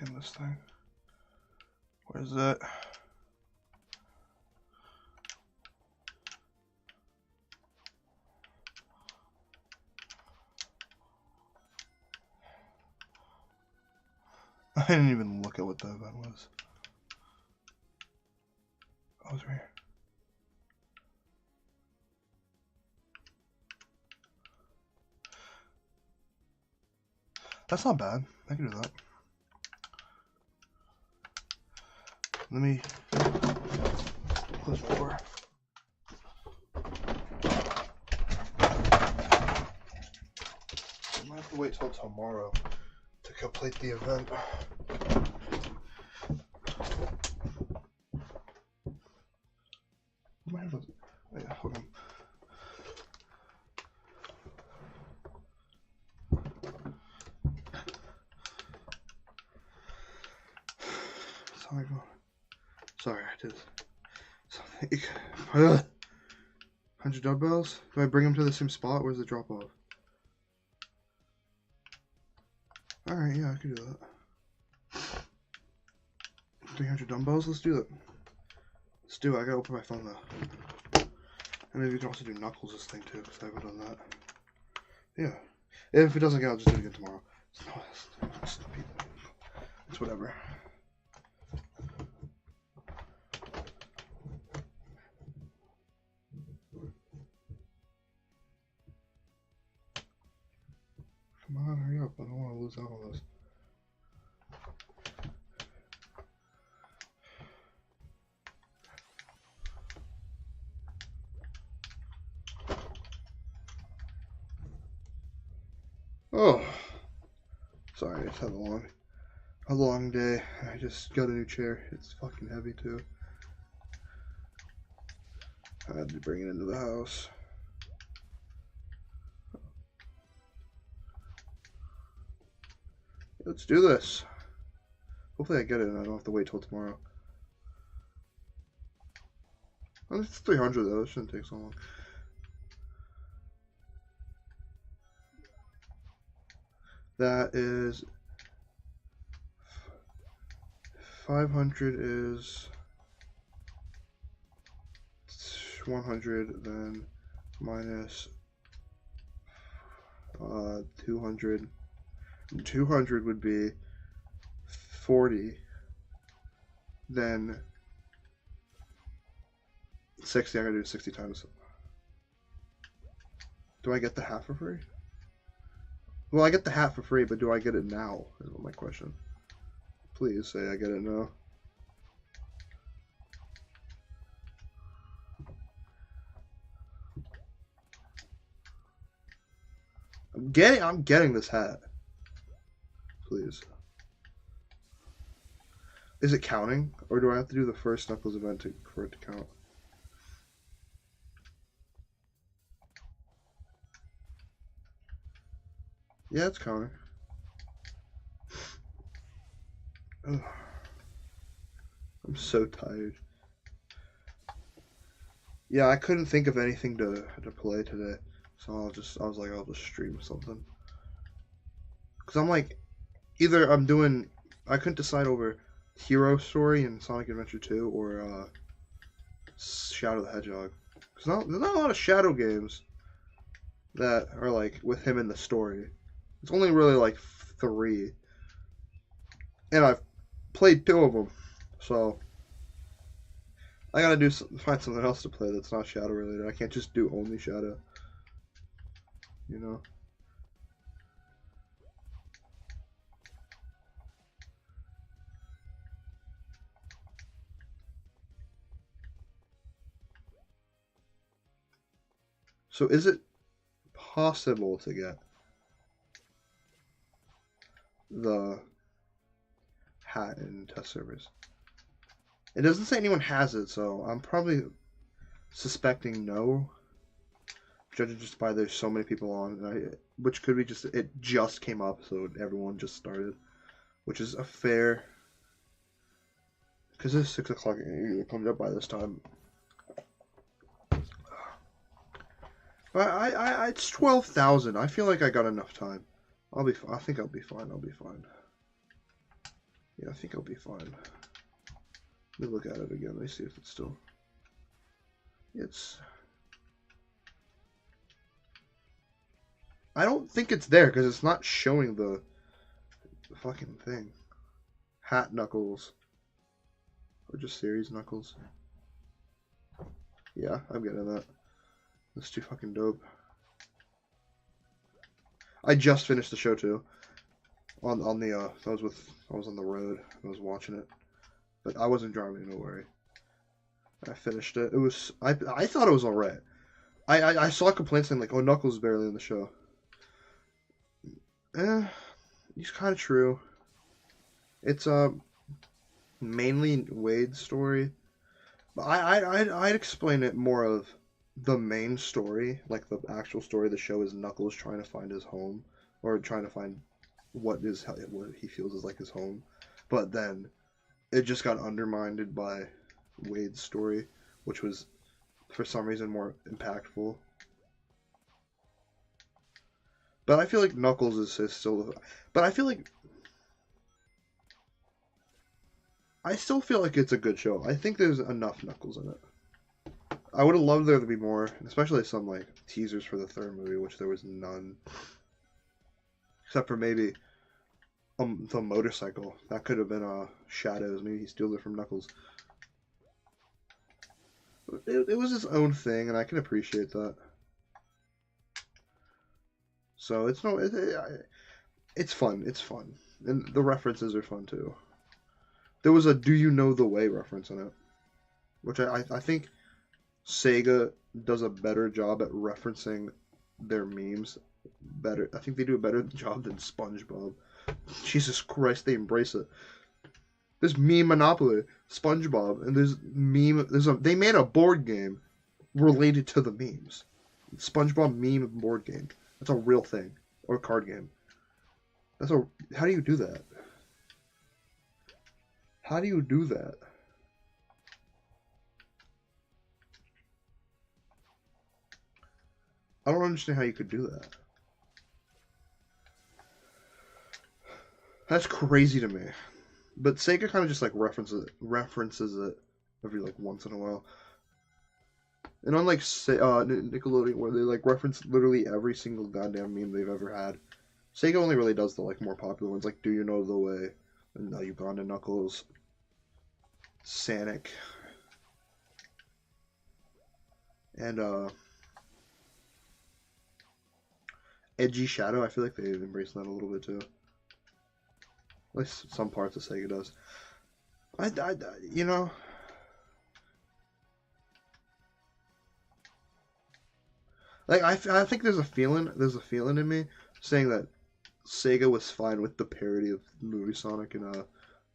clean this thing. Where's it? I didn't even look at what the event was. Oh, it's right here. That's not bad. I can do that. Let me close my door. I might have to wait till tomorrow to complete the event. I might have a... Wait, hold on. Sorry, I did something. 100 dumbbells? Do I bring them to the same spot? Where's the drop off? Alright, yeah, I can do that. 300 dumbbells? Let's do it. Let's do it. I gotta open my phone though. And maybe we can also do knuckles this thing too, because I haven't done that. Yeah. If it doesn't get, I'll just do it again tomorrow. It's whatever. Come on, hurry up. I don't want to lose out on this. Oh, sorry, it's had a long day. I just got a new chair. It's fucking heavy too. I had to bring it into the house. Let's do this. Hopefully I get it and I don't have to wait till tomorrow. Well, it's 300 though. It shouldn't take so long. That is 500 is 100, then minus 200. 200 would be 40. Then 60. I gotta do 60 times. Do I get the half for free? Well, I get the hat for free, but do I get it now? Is my question. Please say I get it now. I'm getting this hat. Please. Is it counting, or do I have to do the first Knuckles event for it to count? Yeah, it's counting. Ugh. I'm so tired. Yeah, I couldn't think of anything to play today, so I was like, I'll just stream something. Cause I'm like, either I couldn't decide over Hero Story and Sonic Adventure 2 or Shadow the Hedgehog. Cause there's not a lot of Shadow games that are like with him in the story. It's only really like 3. And I've played 2 of them. So I gotta find something else to play that's not Shadow related. I can't just do only Shadow. You know? So is it possible to get the hat in test servers? It doesn't say anyone has it, so I'm probably suspecting no. Judging just by there's so many people on, which could be just it just came up, so everyone just started, which is a fair. Because it's 6 o'clock, it comes up by this time. It's 12,000. I feel like I got enough time. I think I'll be fine. Yeah, I think I'll be fine. Let me look at it again. Let me see if it's still... It's... I don't think it's there because it's not showing the fucking thing. Hat Knuckles. Or just Series Knuckles. Yeah, I'm getting that. That's too fucking dope. I just finished the show too. On the I was on the road. I was watching it, but I wasn't driving. No worry. I finished it. It was I thought it was alright. I saw complaints saying like, oh, Knuckles is barely in the show. It's kind of true. It's mainly Wade's story, but I'd explain it more of the main story, like the actual story of the show is Knuckles trying to find his home, or trying to find what he feels is like his home, but then it just got undermined by Wade's story, which was for some reason more impactful. But I feel like Knuckles is still, but I still feel like it's a good show. I think there's enough Knuckles in it. I would have loved there to be more, especially some like teasers for the third movie, which there was none. Except for maybe the motorcycle. That could have been Shadows. Maybe he steals it from Knuckles. It was his own thing, and I can appreciate that. So it's it's fun. It's fun, and the references are fun too. There was a "Do you know the way" reference in it, which I think Sega does a better job at referencing their memes. Better, I think they do a better job than SpongeBob. Jesus Christ, they embrace it. There's meme monopoly, SpongeBob, and they made a board game related to the memes. SpongeBob meme board game. That's a real thing, or a card game. How do you do that? How do you do that? I don't understand how you could do that. That's crazy to me. But Sega kind of just like references it every like once in a while. And unlike Nickelodeon, where they like reference literally every single goddamn meme they've ever had, Sega only really does the like more popular ones, like "Do you know the way?" and Uganda Knuckles, Sonic, and Edgy Shadow. I feel like they embrace that a little bit too. At least some parts of Sega does. You know, like I think there's a feeling in me saying that Sega was fine with the parody of movie Sonic in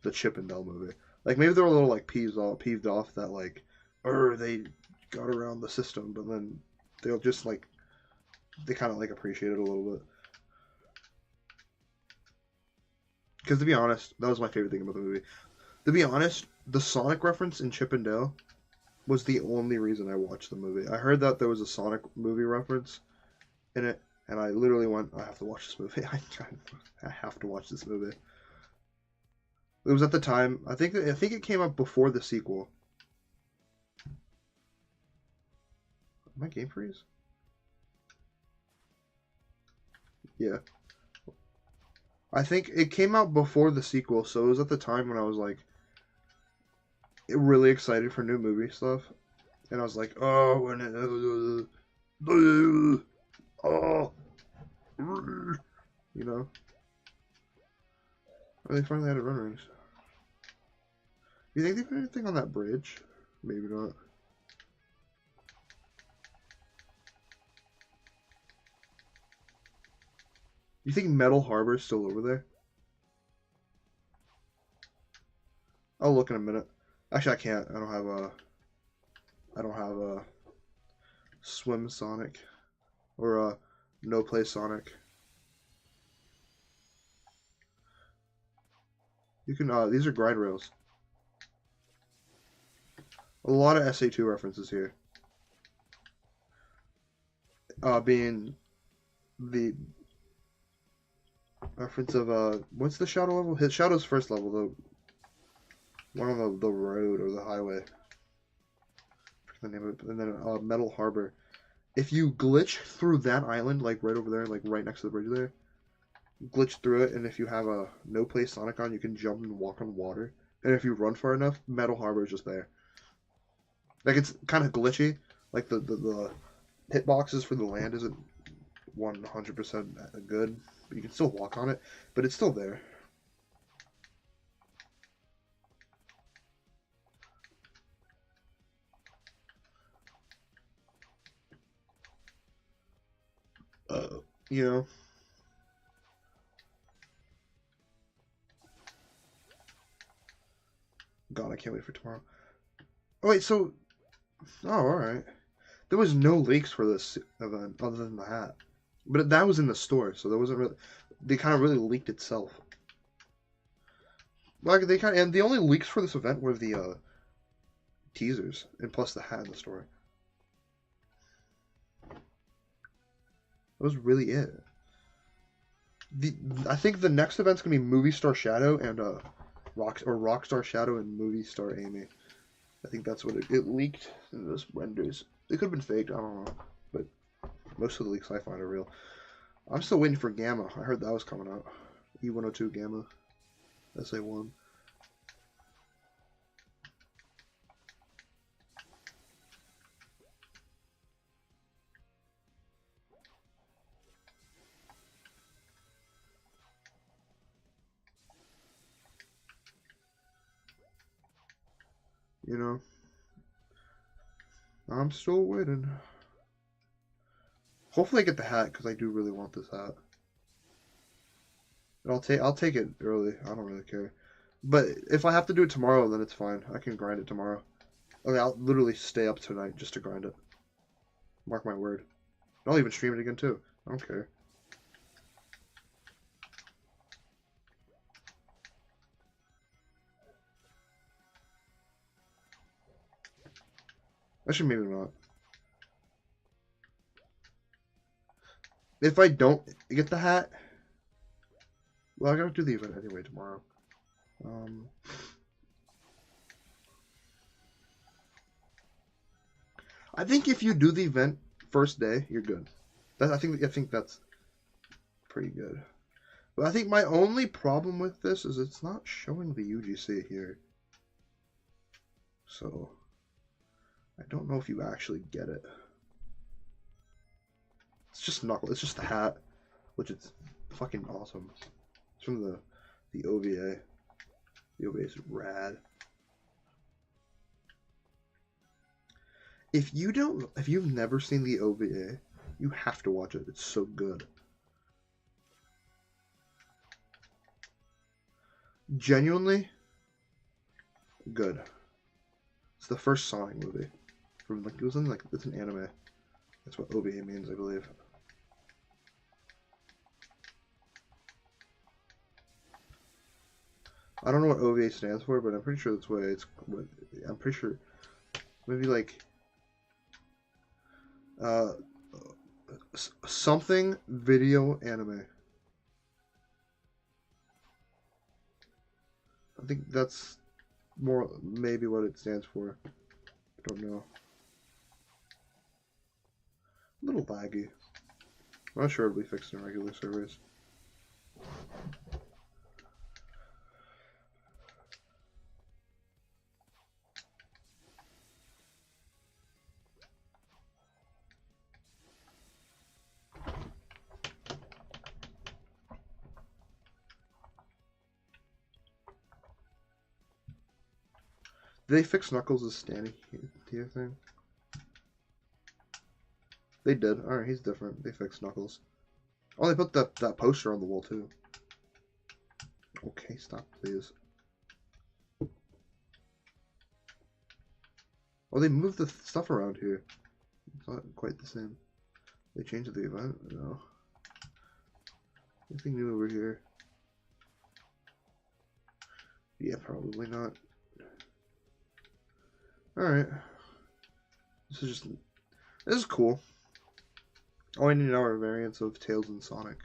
the Chip and Dale movie. Like maybe they're a little like peeved off that like, they got around the system, but then they'll just like they kind of like appreciate it a little bit. Because to be honest, that was my favorite thing about the movie. To be honest, the Sonic reference in Chip and Dale was the only reason I watched the movie. I heard that there was a Sonic movie reference in it, and I literally went, I have to watch this movie. I have to watch this movie. It was at the time, I think it came up before the sequel. My game freeze? Yeah. I think it came out before the sequel, so it was at the time when I was like really excited for new movie stuff, and I was like, oh, when it, oh, you know. Oh, they finally added run rings. You think they put anything on that bridge? Maybe not. You think Metal Harbor is still over there? I'll look in a minute. Actually, I can't. I don't have a Swim Sonic or a No Play Sonic. You can. These are grind rails. A lot of SA2 references here. Being the reference of what's the Shadow level? His Shadow's first level though. One on the road or the highway. The name of it. And then Metal Harbor. If you glitch through that island, like right over there, like right next to the bridge there, glitch through it, and if you have a no play Sonic on, you can jump and walk on water. And if you run far enough, Metal Harbor is just there. Like it's kind of glitchy. Like the hitboxes for the land isn't 100% good, but you can still walk on it. But it's still there. You know. God, I can't wait for tomorrow. Oh wait, so all right. There was no leaks for this event other than the hat, but that was in the store, so there wasn't really. They kind of really leaked itself. Like they kind of, and the only leaks for this event were the teasers and plus the hat in the store. That was really it. I think the next event's gonna be Movie Star Shadow and Rockstar Shadow and Movie Star Amy. I think that's what it leaked in those renders. It could have been faked, I don't know, but most of the leaks I find are real. I'm still waiting for Gamma. I heard that was coming out. E102 Gamma, SA1. You know, I'm still waiting. Hopefully I get the hat because I do really want this hat. And I'll take it early. I don't really care. But if I have to do it tomorrow, then it's fine. I can grind it tomorrow. Okay, I'll literally stay up tonight just to grind it. Mark my word. I'll even stream it again too. I don't care. Actually, maybe not. If I don't get the hat, well, I gotta do the event anyway tomorrow. I think if you do the event first day, you're good. I think that's pretty good. But I think my only problem with this is it's not showing the UGC here. So I don't know if you actually get it. It's just Knuckle. It's just the hat, which is fucking awesome. It's from the OVA. The OVA is rad. If you've never seen the OVA, you have to watch it. It's so good. Genuinely good. It's the first Sonic movie. From like it was in like it's an anime. That's what OVA means, I believe. I don't know what OVA stands for, but I'm pretty sure that's what it's. I'm pretty sure maybe like something video anime. I think that's more maybe what it stands for. I don't know. A little laggy. I'm not sure it'll be fixed in regular servers. Did they fix Knuckles' standing here thing? They did. Alright, he's different. They fixed Knuckles. Oh, they put that poster on the wall too. Okay, stop, please. Oh, they moved the stuff around here. It's not quite the same. They changed the event? No. Anything new over here? Yeah, probably not. Alright. This is cool. Oh, I need our variants of Tails and Sonic.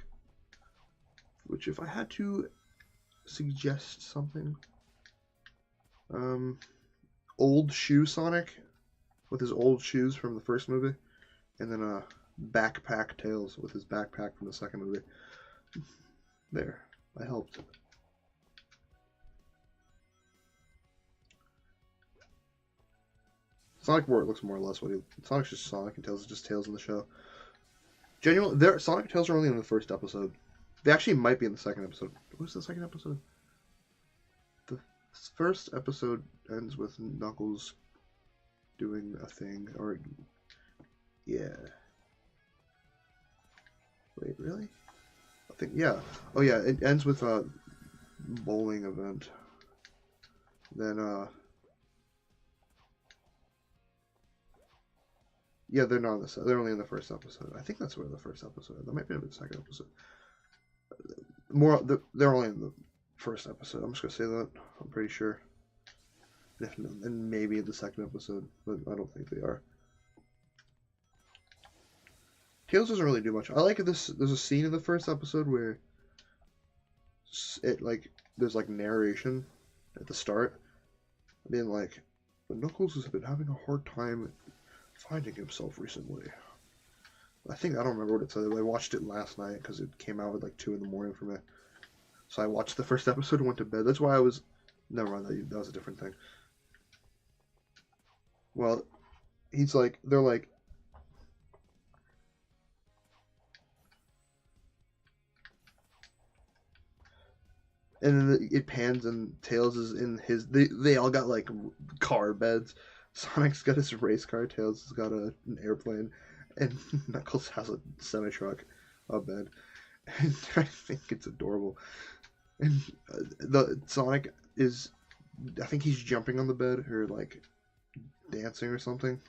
Which, if I had to suggest something, Um, old shoe Sonic with his old shoes from the first movie, and then backpack Tails with his backpack from the second movie. There, I helped. Sonic looks more or less what he. Sonic's just Sonic, and Tails is just Tails in the show. Genuinely, Sonic and Tails are only in the first episode. They actually might be in the second episode. What's the second episode? The first episode ends with Knuckles doing a thing, or yeah. Wait, really? I think yeah. Oh yeah, it ends with a bowling event. Then yeah, they're not in the. They're only in the first episode. I think that's where the first episode. That might be the second episode. They're only in the first episode. I'm just gonna say that. I'm pretty sure. And maybe in the second episode, but I don't think they are. Tails doesn't really do much. I like this. There's a scene in the first episode where there's like narration at the start, being like, "But Knuckles has been having a hard time finding himself recently." I don't remember what it said. I watched it last night because it came out at like 2 in the morning for me. So I watched the first episode and went to bed. That's why I was. Never mind. That was a different thing. Well, they're like. And then it pans and Tails is in his. They all got like car beds. Sonic's got his race car. Tails has got an airplane, and Knuckles has a semi truck, a bed. And I think it's adorable. And the Sonic is, I think he's jumping on the bed or like dancing or something,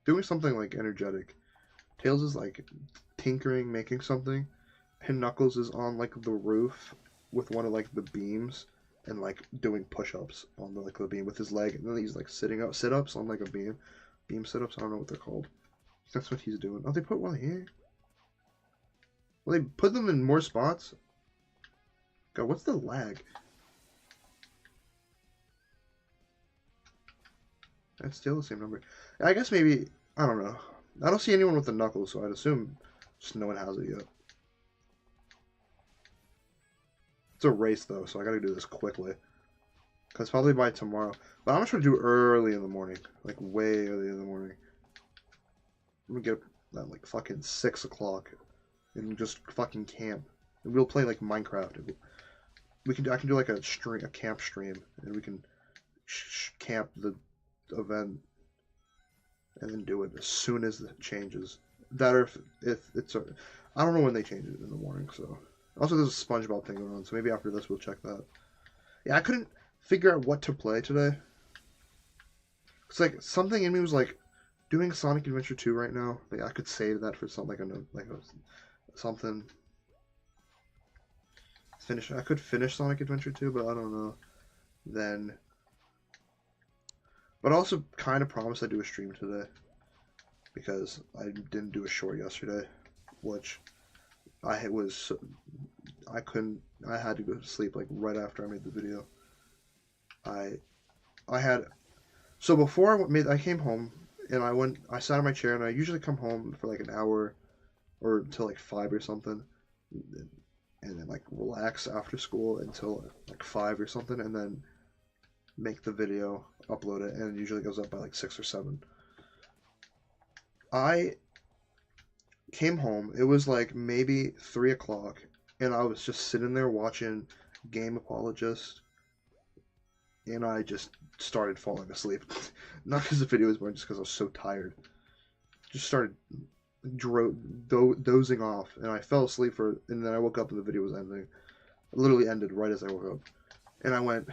doing something like energetic. Tails is like tinkering, making something, and Knuckles is on like the roof with one of like the beams and like doing push-ups on the beam with his leg, and then he's like sit-ups on like a beam sit-ups. I don't know what they're called. That's what he's doing. Oh, they put one here. Well, they put them in more spots. God, what's the lag? That's still the same number. I guess maybe, I don't know. I don't see anyone with the Knuckles, so I'd assume just no one has it yet. It's a race, though, so I gotta do this quickly. Because probably by tomorrow. But I'm gonna try to do early in the morning. Like, way early in the morning. I'm gonna get up at, like, fucking 6 o'clock. And just fucking camp. And we'll play, like, Minecraft. I can do, like, a camp stream. And we can camp the event. And then do it as soon as it changes. That or if it's I don't know when they change it in the morning, so. Also, there's a SpongeBob thing going on, so maybe after this we'll check that. Yeah, I couldn't figure out what to play today. It's like something in me was like doing Sonic Adventure 2 right now. Like I could save that for something something. Finish. I could finish Sonic Adventure 2, but I don't know. Then, but I also kind of promised I'd do a stream today because I didn't do a short yesterday, which I had to go to sleep like right after I made the video. So before I came home and I sat in my chair, and I usually come home for like an hour or until like 5 or something, and then like relax after school until like 5 or something, and then make the video, upload it, and it usually goes up by like 6 or 7. I came home, it was like maybe 3 o'clock, and I was just sitting there watching Game Apologist, and I just started falling asleep. Not because the video was boring, just because I was so tired. Just started dozing off, and I fell asleep and then I woke up and the video was ending. It literally ended right as I woke up. And I went,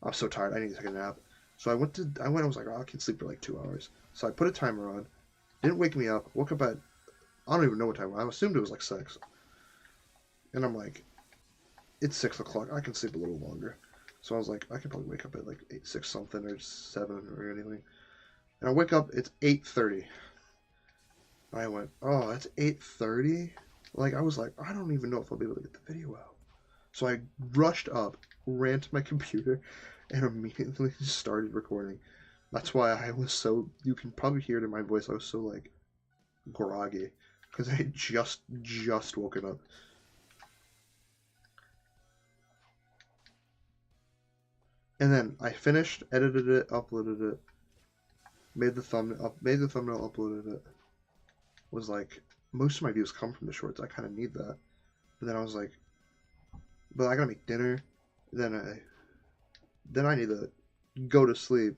I'm so tired, I need to take a nap. So I was like, oh, I can sleep for like 2 hours. So I put a timer on, didn't wake me up, woke up at, I don't even know what time, I assumed it was like 6. And I'm like, it's 6 o'clock, I can sleep a little longer. So I was like, I could probably wake up at like 8, 6 something or 7 or anything. And I wake up, it's 8:30. I went, oh, it's 8:30? Like, I was like, I don't even know if I'll be able to get the video out. So I rushed up, ran to my computer and immediately started recording. That's why I was so, you can probably hear it in my voice, I was so like groggy because I had just woken up. And then I finished, edited it, uploaded it, made the thumbnail, uploaded it. Was like, most of my views come from the shorts. I kind of need that. But then I was like, but I gotta make dinner. Then I need to go to sleep.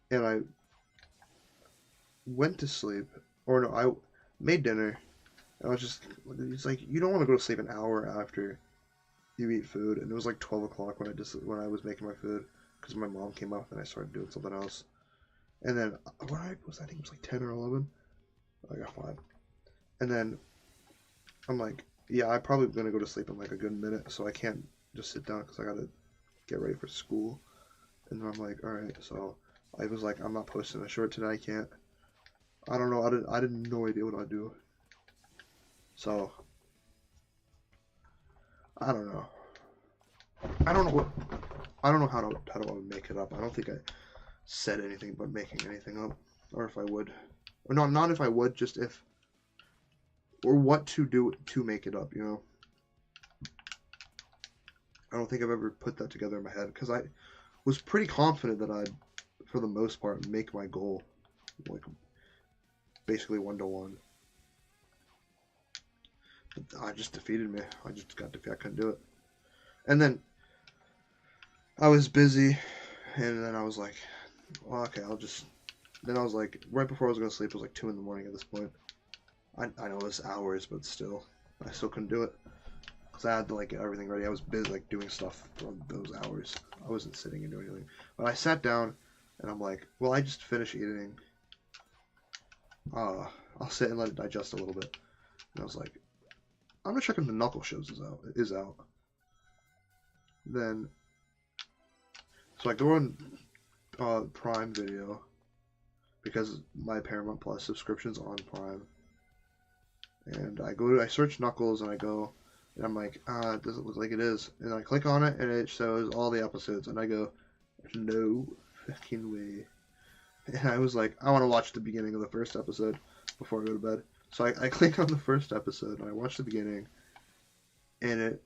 And I went to sleep, or no, I made dinner. And I was just, it's like, you don't want to go to sleep an hour after you eat food. And it was like 12 o'clock when I was making my food, because my mom came up and I started doing something else. And then I think it was like 10 or 11. I got 5. And then I'm like, yeah, I'm probably gonna go to sleep in like a good minute, so I can't just sit down because I gotta get ready for school. And then I'm like, all right, so I was like, I'm not posting a short today. I can't. I don't know. I didn't no idea what I'd do. So I don't know. I don't know how to make it up. I don't think I said anything about making anything up, or if I would, or not if I would, just if, or what to do to make it up. You know. I don't think I've ever put that together in my head because I was pretty confident that I'd, for the most part, make my goal like basically 1-to-1. But I just defeated me. I just got defeated. I couldn't do it. And then I was busy, and then I was like, well, okay, I'll just. Then I was like, right before I was gonna sleep, it was like 2 in the morning at this point. I know it's hours, but still, I still couldn't do it. Because I had to like get everything ready. I was busy like doing stuff for those hours. I wasn't sitting and doing anything. But I sat down and I'm like, well, I just finished eating. I'll sit and let it digest a little bit. And I was like, I'm gonna check if the Knuckle Shows is out. Then, so I go on Prime Video because my Paramount Plus subscription's on Prime. And I search Knuckles and I go. And I'm like, it doesn't look like it is. And I click on it, and it shows all the episodes. And I go, no fucking way. And I was like, I want to watch the beginning of the first episode before I go to bed. So I click on the first episode, and I watch the beginning. And it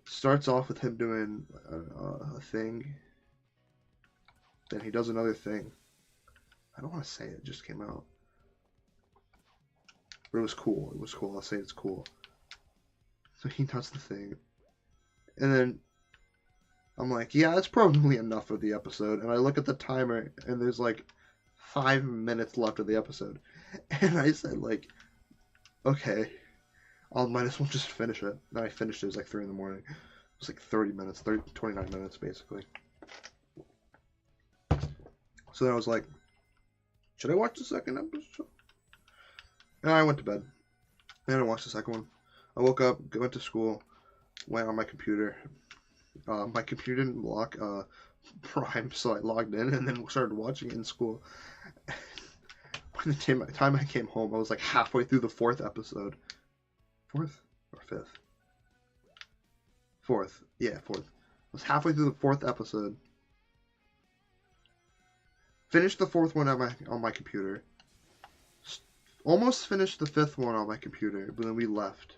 starts off with him doing a thing. Then he does another thing. I don't want to say it. It just came out. But it was cool. It was cool. I'll say it's cool. So he does the thing. And then I'm like, yeah, that's probably enough of the episode. And I look at the timer, and there's like 5 minutes left of the episode. And I said, like, okay, I'll might as well just finish it. Then I finished it. It was like 3 in the morning. It was like 29 minutes, basically. So then I was like, should I watch the second episode? And I went to bed. And I watched the second one. I woke up, went to school, went on my computer. My computer didn't lock Prime, so I logged in and then started watching it in school. By the time I came home, I was like halfway through the 4th episode. 4th or 5th? 4th. Yeah, 4th. I was halfway through the 4th episode. Finished the 4th one on my computer. Almost finished the 5th one on my computer, but then we left.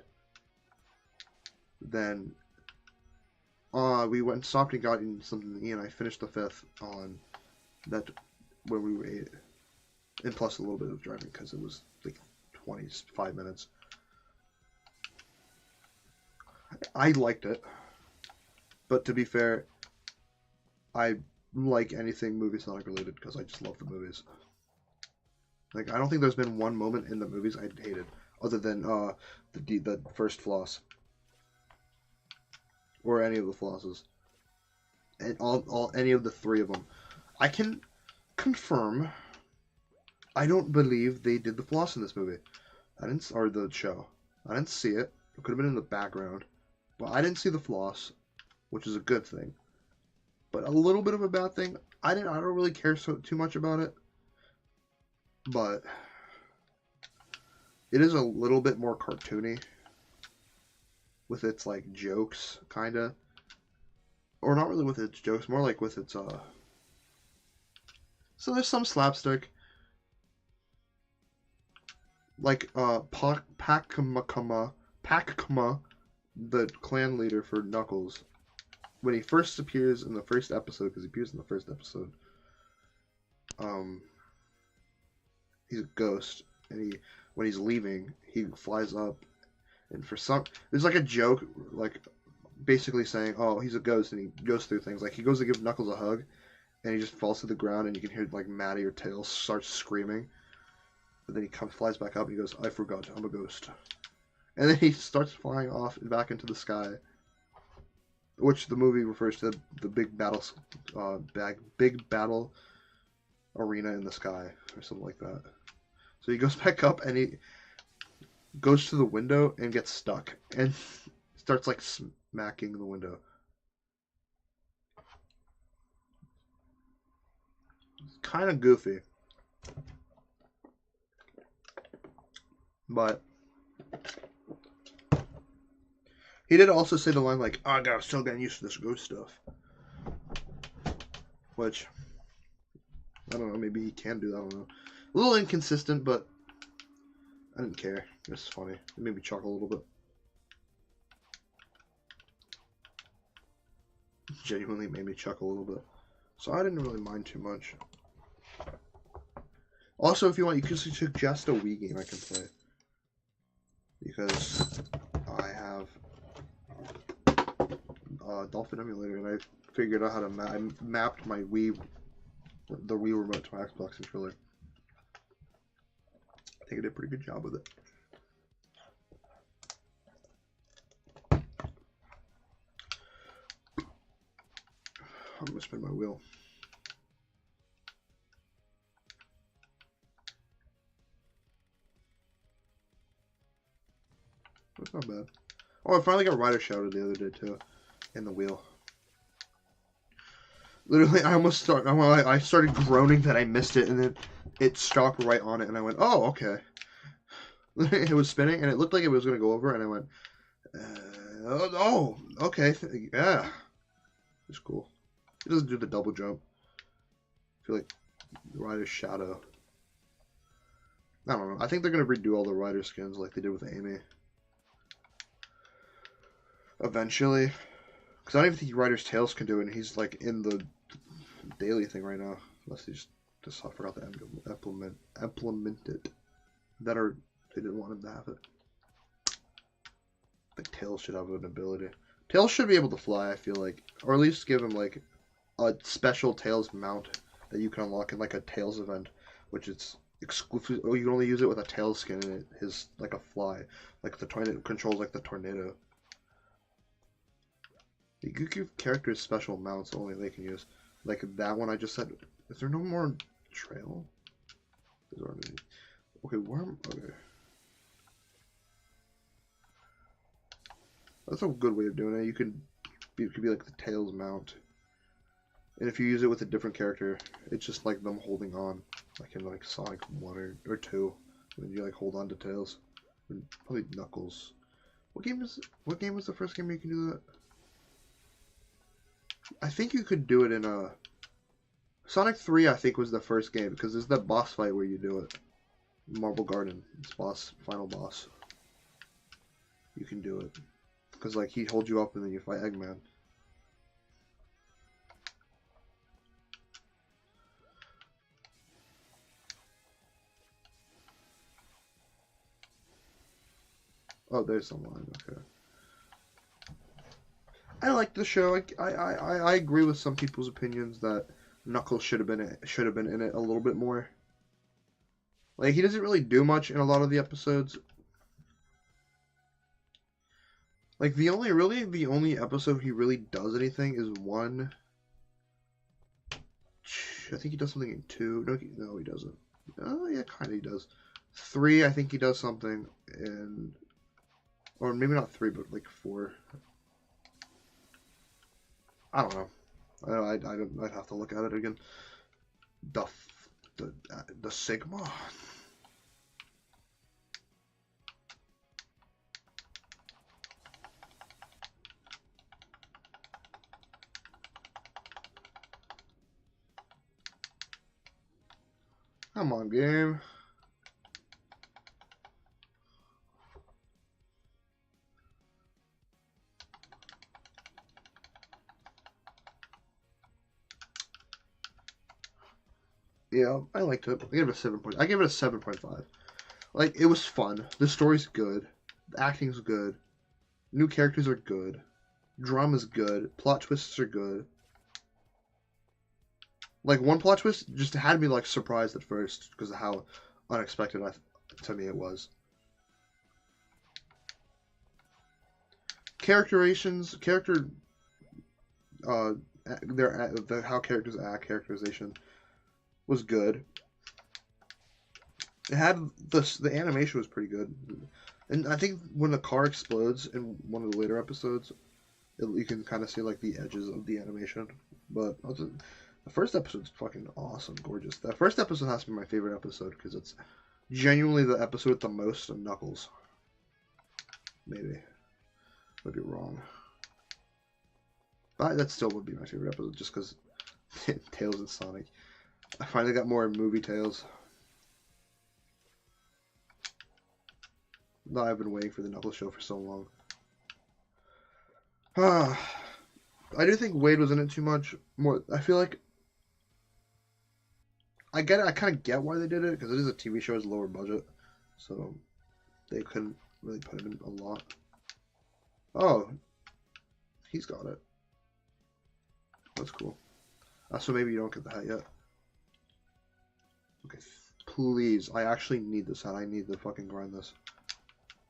Then we went and stopped and got something to eat, and I finished the 5th on that where we ate, and plus a little bit of driving because it was like 25 minutes. I liked it, but to be fair, I like anything movie Sonic related because I just love the movies. Like, I don't think there's been one moment in the movies I hated, other than the first floss. Or any of the flosses. And any of the 3 of them. I can confirm I don't believe they did the floss in this movie. Or the show. I didn't see it. It could have been in the background. But I didn't see the floss, which is a good thing. But a little bit of a bad thing. I don't really care too much about it. But it is a little bit more cartoony with its like jokes, kinda. or not really with its jokes, more like with its So there's some slapstick, like Pakma, the clan leader for Knuckles, when he first appears in the first episode, because he appears in the first episode. He's a ghost, and when he's leaving, he flies up, and there's like a joke, like basically saying, "Oh, he's a ghost," and he goes through things. Like he goes to give Knuckles a hug, and he just falls to the ground, and you can hear like Maddie or Tails starts screaming. But then he flies back up, and he goes, "I forgot, I'm a ghost," and then he starts flying off and back into the sky, which the movie refers to the big battle arena in the sky or something like that. So he goes back up and he goes to the window and gets stuck and starts like smacking the window. It's kind of goofy, but he did also say the line like, "Oh, I gotta still getting used to this ghost stuff," which I don't know. Maybe he can do that. I don't know. A little inconsistent, but I didn't care. It's funny. It made me chuckle a little bit. It genuinely made me chuckle a little bit. So I didn't really mind too much. Also, if you want, you can suggest a Wii game I can play. Because I have Dolphin Emulator, and I figured out how to I mapped my the Wii remote to my Xbox controller. I think I did a pretty good job with it. I'm gonna spin my wheel. That's not bad. Oh, I finally got Rider shouted the other day too, in the wheel. Literally, I started groaning that I missed it, and then it stopped right on it, and I went, "Oh, okay." It was spinning, and it looked like it was gonna go over, and I went, "Oh, okay, yeah." It's cool. It doesn't do the double jump. I feel like Rider's shadow. I don't know. I think they're gonna redo all the Rider skins like they did with Amy. Eventually. Because I don't even think Rider's Tails can do it, and he's like in the daily thing right now. Unless he just I forgot to implement it. That or they didn't want him to have it. I think Tails should have an ability. Tails should be able to fly, I feel like. Or at least give him like a special Tails mount that you can unlock in like a Tails event, which is exclusive. Oh, you can only use it with a Tails skin in it. His like a fly, like the tornado controls like the tornado. You could give characters special mounts only they can use, like that one I just said. Is there no more trail? Is there any... Okay, okay. That's a good way of doing it. It could be like the Tails mount. And if you use it with a different character, it's just like them holding on, like in like Sonic 1 or 2, when you like hold on to Tails. And probably Knuckles. What game was the first game you can do that? I think you could do it in a Sonic 3. I think was the first game because there's that boss fight where you do it. Marble Garden, it's final boss. You can do it because like he holds you up and then you fight Eggman. Oh, there's some line. Okay. I like the show. I agree with some people's opinions that Knuckles should have been in it a little bit more. Like he doesn't really do much in a lot of the episodes. Like the only episode he really does anything is one. I think he does something in 2. No, he doesn't. Oh yeah, kind of he does. 3, I think he does something in, or maybe not 3, but like 4. I don't know. I'd have to look at it again. The Sigma. Come on, game. Yeah, I liked it. I gave it a 7 point. I gave it a 7.5. Like, it was fun. The story's good. The acting's good. New characters are good. Drama's good. Plot twists are good. Like, one plot twist just had me, like, surprised at first because of how unexpected to me it was. Character, uh, how characters act, characterization was good. It had the animation was pretty good, and I think when the car explodes in one of the later episodes, you can kind of see like the edges of the animation. But the first episode's fucking awesome, gorgeous. That first episode has to be my favorite episode because it's genuinely the episode with the most Knuckles. Maybe, might be wrong, but that still would be my favorite episode just because Tails and Sonic. I finally got more movie Tails. No, I've been waiting for the Knuckles show for so long. I do think Wade was in it too much. More, I feel like I get it. I kind of get why they did it because it is a TV show, it's lower budget, so they couldn't really put him in a lot. Oh, he's got it. That's cool. So maybe you don't get the hat yet. Okay, please. I actually need this hat. I need to fucking grind this.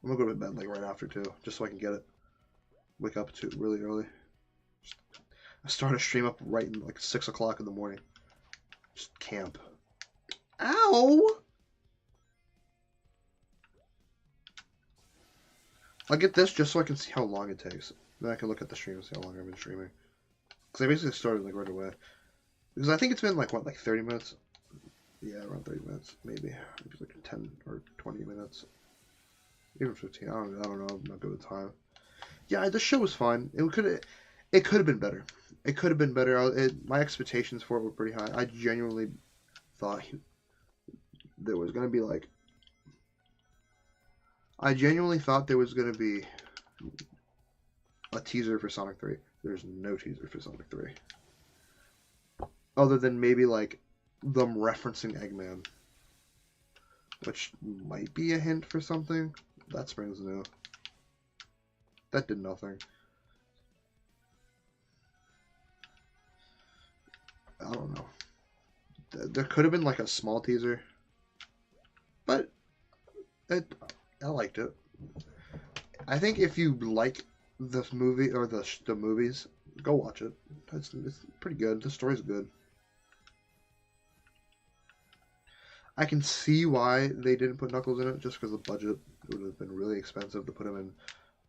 I'm gonna go to bed like right after too, just so I can get it. Wake up too really early. I start a stream up right in like 6 o'clock in the morning. Just camp. Ow! I'll get this just so I can see how long it takes. Then I can look at the stream and see how long I've been streaming. Because I basically started like right away. Because I think it's been like what, like 30 minutes? Yeah, around 30 minutes, maybe. Maybe like 10 or 20 minutes. Even 15. I don't know. I'm not good with time. Yeah, the show was fun. It could have been better. It could have been better. My expectations for it were pretty high. I genuinely thought there was gonna be like. I genuinely thought there was gonna be a teaser for Sonic 3. There's no teaser for Sonic 3. Other than maybe like them referencing Eggman. Which might be a hint for something. That springs new. That did nothing. I don't know. There could have been like a small teaser. But I liked it. I think if you like this movie or the movies, go watch it. It's pretty good. The story's good. I can see why they didn't put Knuckles in it, just because the budget would have been really expensive to put him in,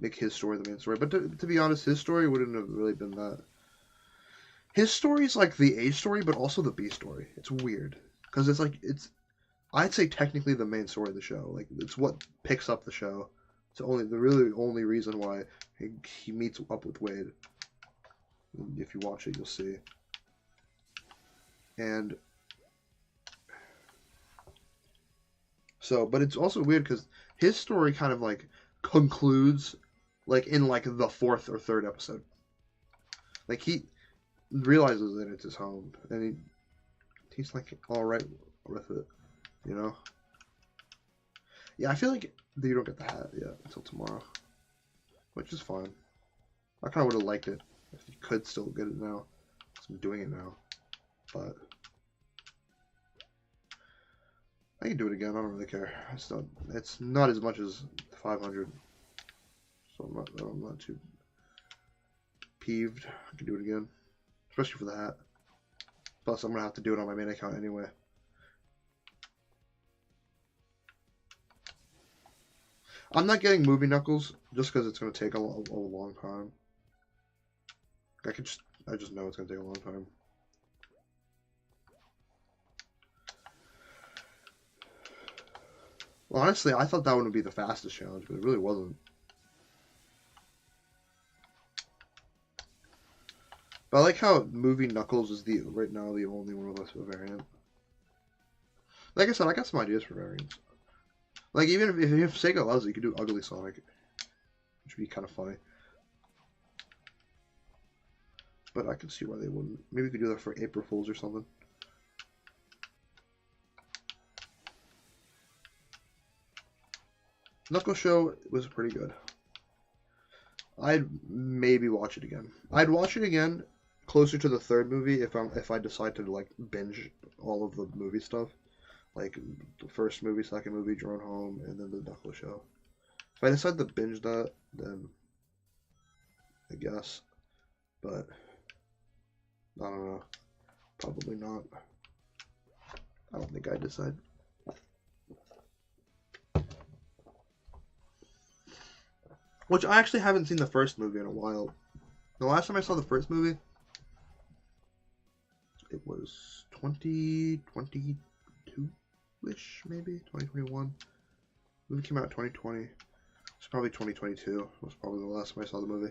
make his story the main story. But to be honest, his story wouldn't have really been that. His story is like the A story, but also the B story. It's weird because I'd say technically the main story of the show. Like it's what picks up the show. It's the really only reason why he meets up with Wade. If you watch it, you'll see. And so, but it's also weird because his story kind of like concludes like in like the 4th or 3rd episode. Like he realizes that it's his home, and he's like all right with it, you know. Yeah, I feel like you don't get the hat yet until tomorrow, which is fine. I kind of would have liked it if you could still get it now, because I'm doing it now, but I can do it again. I don't really care. It's not as much as 500, so I'm not too peeved. I can do it again, especially for the hat. Plus, I'm gonna have to do it on my main account anyway. I'm not getting Movie Knuckles just because it's gonna take a long time. I just know it's gonna take a long time. Well, honestly, I thought that one would be the fastest challenge, but it really wasn't. But I like how Movie Knuckles is right now the only one with a variant. Like I said, I got some ideas for variants. Like even if Sega allows it, you could do Ugly Sonic, which would be kind of funny. But I can see why they wouldn't. Maybe we could do that for April Fools or something. Knuckle Show was pretty good. I'd maybe watch it again. I'd watch it again closer to the third movie if I decide to like binge all of the movie stuff, like the first movie, second movie, Drone Home, and then the Knuckle Show. If I decide to binge that, then I guess. But I don't know. Probably not. I don't think I'd decide. Which I actually haven't seen the first movie in a while. The last time I saw the first movie, it was 2022-ish, maybe? 2021. The movie came out in 2020. It's probably 2022. It was probably the last time I saw the movie.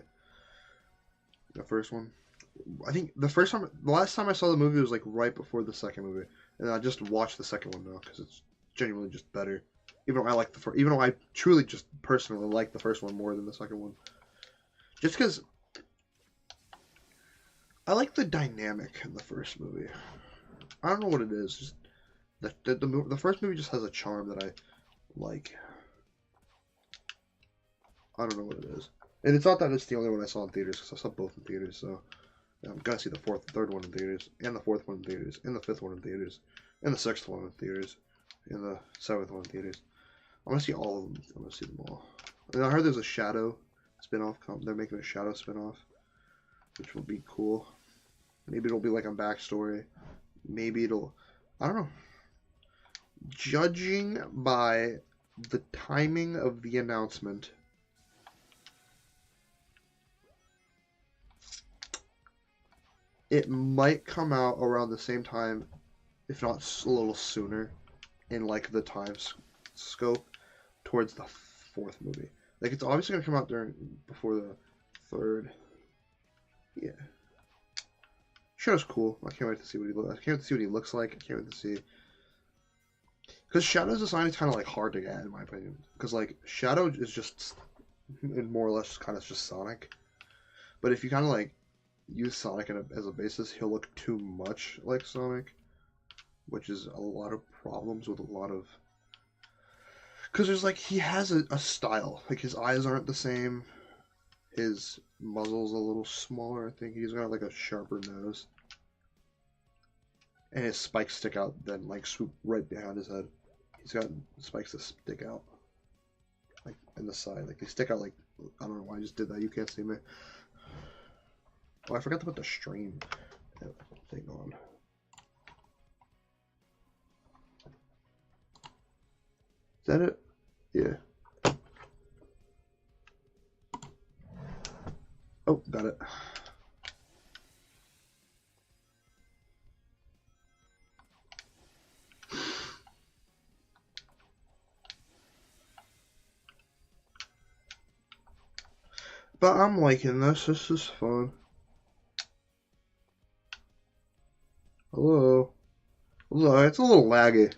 The first one. I think the last time I saw the movie was like right before the second movie. And I just watched the second one now because it's genuinely just better. Even though I like even though I truly just personally like the first one more than the second one, just because I like the dynamic in the first movie. I don't know what it is. Just the first movie just has a charm that I like. I don't know what it is, and it's not that it's the only one I saw in theaters because I saw both in theaters. So I'm gonna see the third one in theaters, and the fourth one in theaters, and the fifth one in theaters, and the sixth one in theaters, and the seventh one in theaters. I want to see all of them. I want to see them all. And I heard there's a Shadow spinoff. They're making a Shadow spinoff, which will be cool. Maybe it'll be like a backstory. Maybe it'll... I don't know. Judging by the timing of the announcement, it might come out around the same time, if not a little sooner, in like the time scope towards the fourth movie. Like it's obviously gonna come out before the third. Yeah. Shadow's cool. I can't wait to see what he looks. I can't wait to see what he looks like. I can't wait to see. Because Shadow's design is kind of like hard to get in my opinion. Because like Shadow is just more or less kind of just Sonic. But if you kind of like use Sonic as a basis, he'll look too much like Sonic, which is a lot of problems with a lot of. Because there's like, he has a style. Like, his eyes aren't the same. His muzzle's a little smaller, I think. He's got like a sharper nose. And his spikes stick out, then like swoop right behind his head. He's got spikes that stick out. Like, in the side. Like, they stick out like, I don't know why I just did that. You can't see me. Oh, I forgot to put the stream thing on. Is that it? Yeah. Oh, got it. But I'm liking this. This is fun. Hello. Hello. It's a little laggy.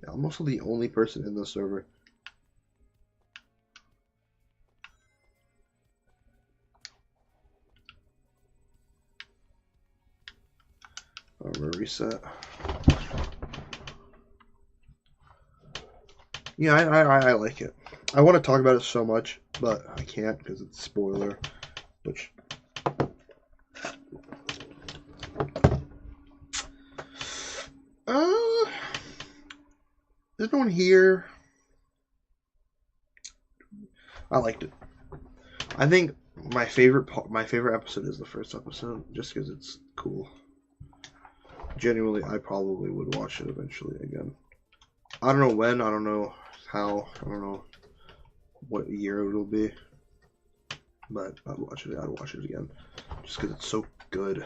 Yeah, I'm also the only person in the server. I'm gonna reset. Yeah, I like it. I want to talk about it so much, but I can't because it's spoiler. Which there's no one here. I liked it. I think my favorite episode is the first episode, just because it's cool. Genuinely, I probably would watch it eventually again. I don't know when. I don't know how. I don't know what year it'll be. But I'd watch it. I'd watch it again, just because it's so good.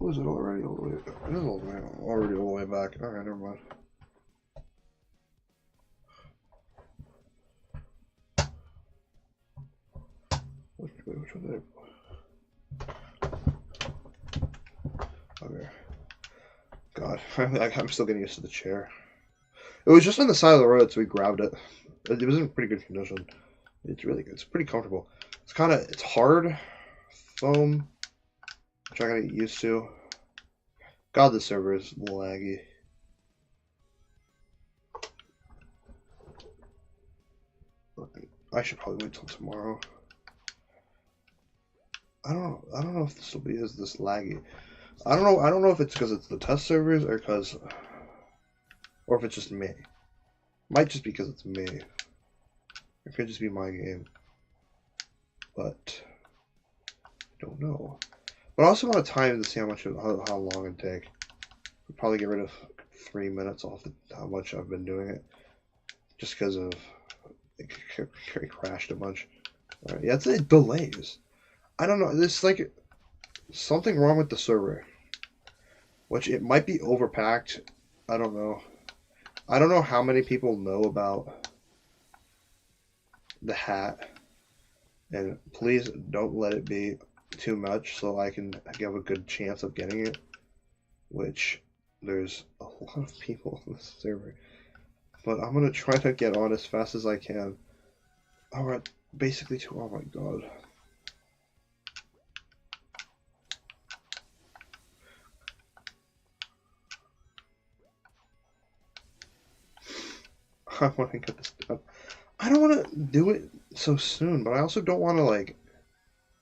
Was it already all the way? It is already all the way back. All right, never mind. Which one did Okay. God, I'm still getting used to the chair. It was just on the side of the road, so we grabbed it. It was in pretty good condition. It's really good. It's pretty comfortable. It's hard foam, which I gotta get used to. God, the server is laggy. I should probably wait till tomorrow. I don't know if this will be this laggy. I don't know if it's because it's the test servers or if it's just me. Might just be because it's me. It could just be my game. But I don't know. But I also want to time to see how long it'd take. I'll probably get rid of 3 minutes off how much I've been doing it. Just because of it crashed a bunch. Alright, yeah, it delays. I don't know. There's like something wrong with the server. Which it might be overpacked. I don't know. I don't know how many people know about the hat. And please don't let it be too much so I can have a good chance of getting it. Which there's a lot of people on this server. But I'm going to try to get on as fast as I can. Alright, basically oh my god. I want to get this done. I don't want to do it so soon, but I also don't want to like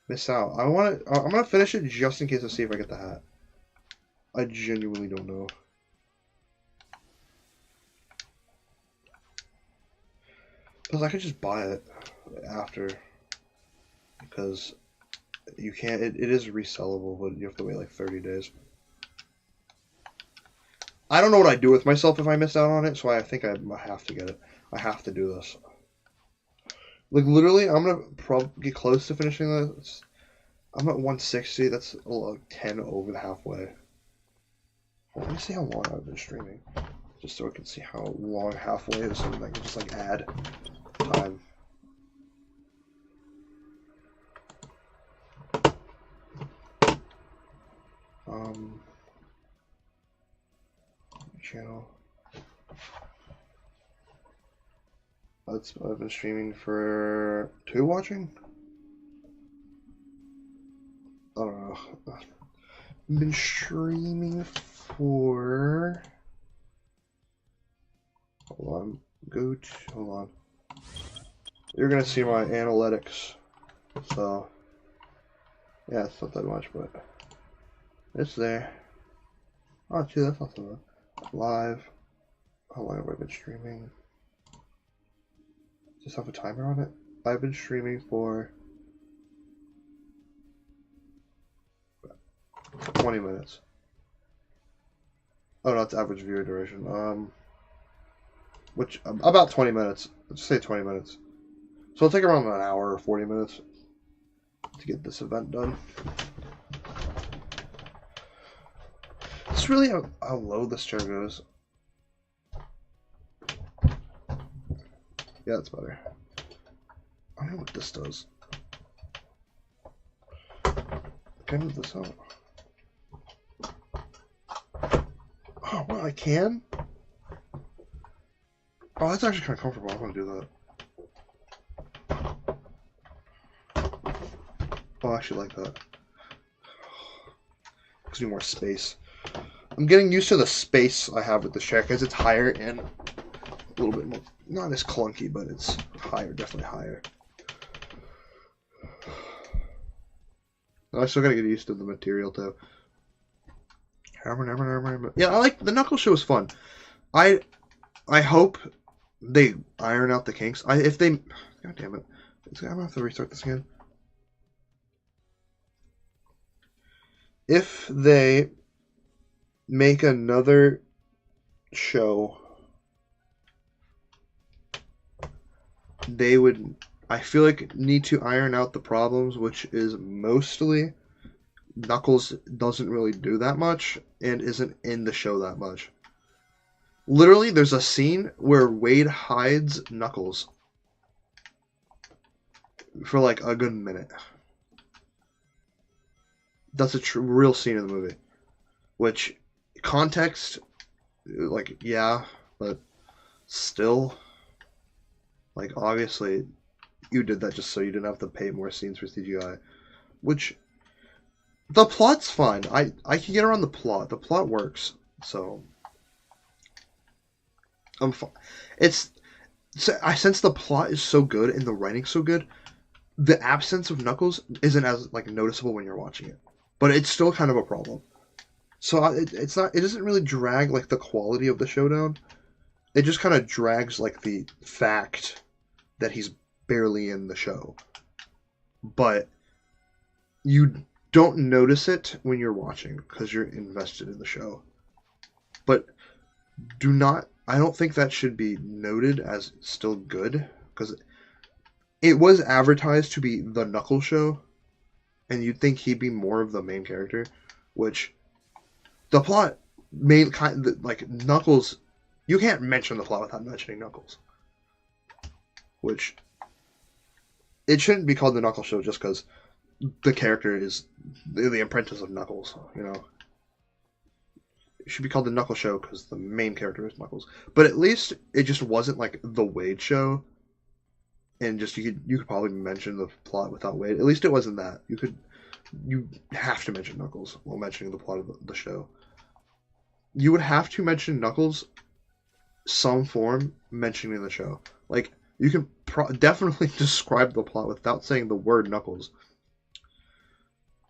miss out. I'm gonna finish it just in case to see if I get the hat. I genuinely don't know. Because I could just buy it after. Because you can't. It is resellable, but you have to wait like 30 days. I don't know what I'd do with myself if I missed out on it, so I think I have to get it. I have to do this. Like, literally, I'm going to probably get close to finishing this. I'm at 160. That's like 10 over the halfway. Well, let me see how long I've been streaming. Just so I can see how long halfway is, and I can just, like, add time. Channel. I've been streaming for 2 watching? I don't know. I've been streaming for... Hold on. You're gonna see my analytics. So, yeah, it's not that much, but it's there. Oh, gee, that's not so bad. Live. How long have I been streaming? Does this have a timer on it? I've been streaming for 20 minutes. Oh, no, it's average viewer duration. Which about 20 minutes. Let's say 20 minutes. So it'll take around an hour or 40 minutes to get this event done. It's really how low this chair goes. Yeah, that's better. I don't know what this does. Can I move this out? Oh, well, I can? Oh, that's actually kind of comfortable. I want to do that. Oh, I actually like that. Gives me more space. I'm getting used to the space I have with the chair because it's higher and a little bit more, not as clunky, but it's higher, definitely higher. I still gotta get used to the material too. Yeah, I like the Knuckles show was fun. I hope they iron out the kinks. If they, god damn it, I'm gonna have to restart this again. If they make another show, they would, I feel like, need to iron out the problems, which is mostly Knuckles doesn't really do that much and isn't in the show that much. Literally, there's a scene where Wade hides Knuckles for like a good minute. That's a real scene in the movie. Which, context, like, yeah, but still, like, obviously, you did that just so you didn't have to pay more scenes for CGI. Which, the plot's fine. I can get around the plot. The plot works. So, I'm fine. Since the plot is so good and the writing's so good, the absence of Knuckles isn't as, like, noticeable when you're watching it. But it's still kind of a problem. So it's not. It doesn't really drag like the quality of the showdown. It just kind of drags like the fact that he's barely in the show. But you don't notice it when you're watching because you're invested in the show. But do not. I don't think that should be noted as still good because it was advertised to be the Knuckles show, and you'd think he'd be more of the main character, which. The plot made kind of, like Knuckles. You can't mention the plot without mentioning Knuckles. Which it shouldn't be called the Knuckles Show just because the character is the apprentice of Knuckles. You know, it should be called the Knuckles Show because the main character is Knuckles. But at least it just wasn't like the Wade Show. And just you could probably mention the plot without Wade. At least it wasn't that. You have to mention Knuckles while mentioning the plot of the show. You would have to mention Knuckles some form mentioning the show. Like, you can definitely describe the plot without saying the word Knuckles.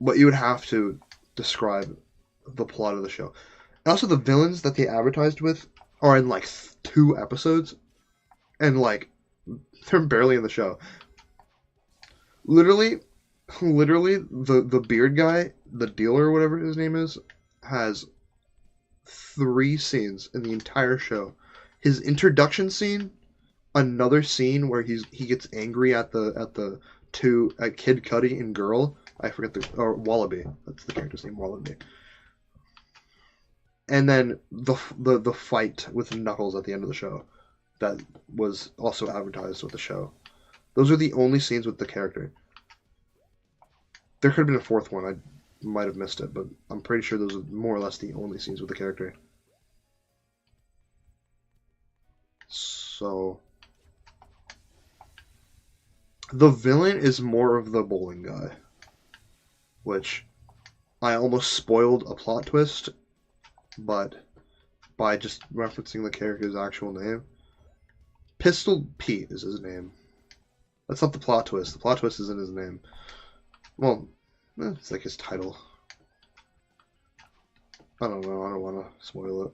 But you would have to describe the plot of the show. And also, the villains that they advertised with are in, like, 2 episodes. And, like, they're barely in the show. Literally, the beard guy, the dealer or whatever his name is, has 3 scenes in the entire show. His introduction scene, another scene where he gets angry at the Kid Cudi and girl. I forget or Wallaby. That's the character's name, Wallaby. And then the fight with Knuckles at the end of the show that was also advertised with the show. Those are the only scenes with the character. There could have been a 4th one. I might have missed it, but I'm pretty sure those are more or less the only scenes with the character. So the villain is more of the bowling guy, which I almost spoiled a plot twist, but by just referencing the character's actual name. Pistol Pete is his name. That's not the plot twist. The plot twist isn't his name. Well, it's like his title. I don't know. I don't want to spoil it.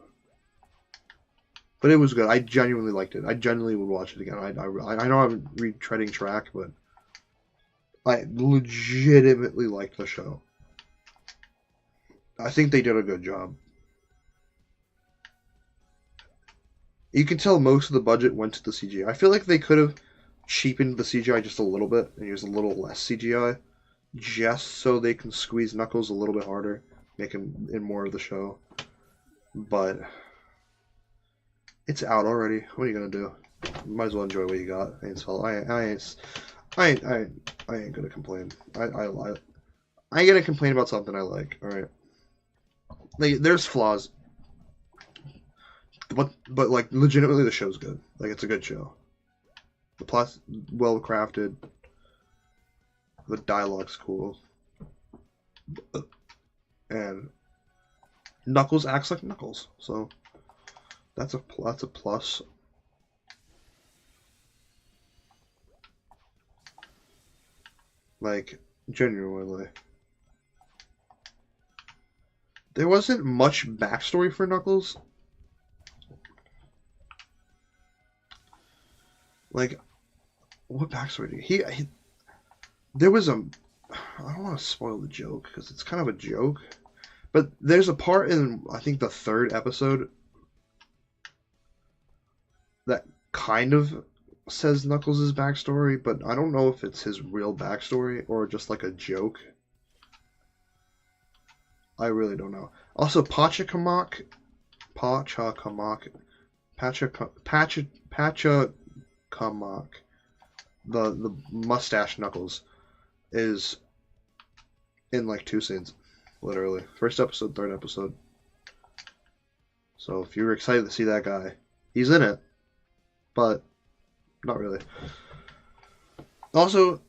But it was good. I genuinely liked it. I genuinely would watch it again. I know I'm retreading track, but I legitimately liked the show. I think they did a good job. You can tell most of the budget went to the CGI. I feel like they could have cheapened the CGI just a little bit and used a little less CGI just so they can squeeze Knuckles a little bit harder, make him in more of the show. But it's out already. What are you gonna do? Might as well enjoy what you got. I ain't gonna complain. I ain't gonna complain about something I like. All right. Like, there's flaws, but like legitimately the show's good. Like, it's a good show. The plot's well crafted. The dialogue's cool. And Knuckles acts like Knuckles, so that's a plus. Like, genuinely. There wasn't much backstory for Knuckles. Like, what backstory do he there was a... I don't want to spoil the joke, because it's kind of a joke. But there's a part in, I think, the 3rd episode that kind of says Knuckles' backstory, but I don't know if it's his real backstory or just like a joke. I really don't know. Also, Pachacamac, Pachacamac, Pachacamac, the mustache Knuckles is in like 2 scenes, literally. First episode, third episode. So if you're excited to see that guy, he's in it, but not really. Also,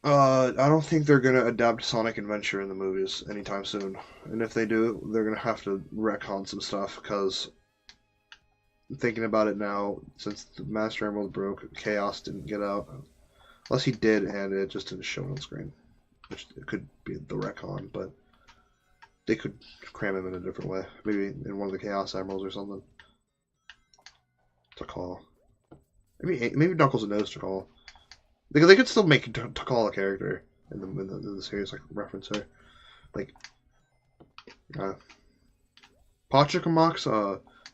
I don't think they're gonna adapt Sonic Adventure in the movies anytime soon. And if they do, they're gonna have to retcon some stuff because thinking about it now, since the Master Emerald broke, Chaos didn't get out. Unless he did, and it just didn't show on screen. Which it could be the retcon, but they could cram him in a different way. Maybe in one of the Chaos Emeralds or something. To call. Maybe Knuckles knows to call. They could still make Takal a character in the series, like reference her. Like, Pachacamac's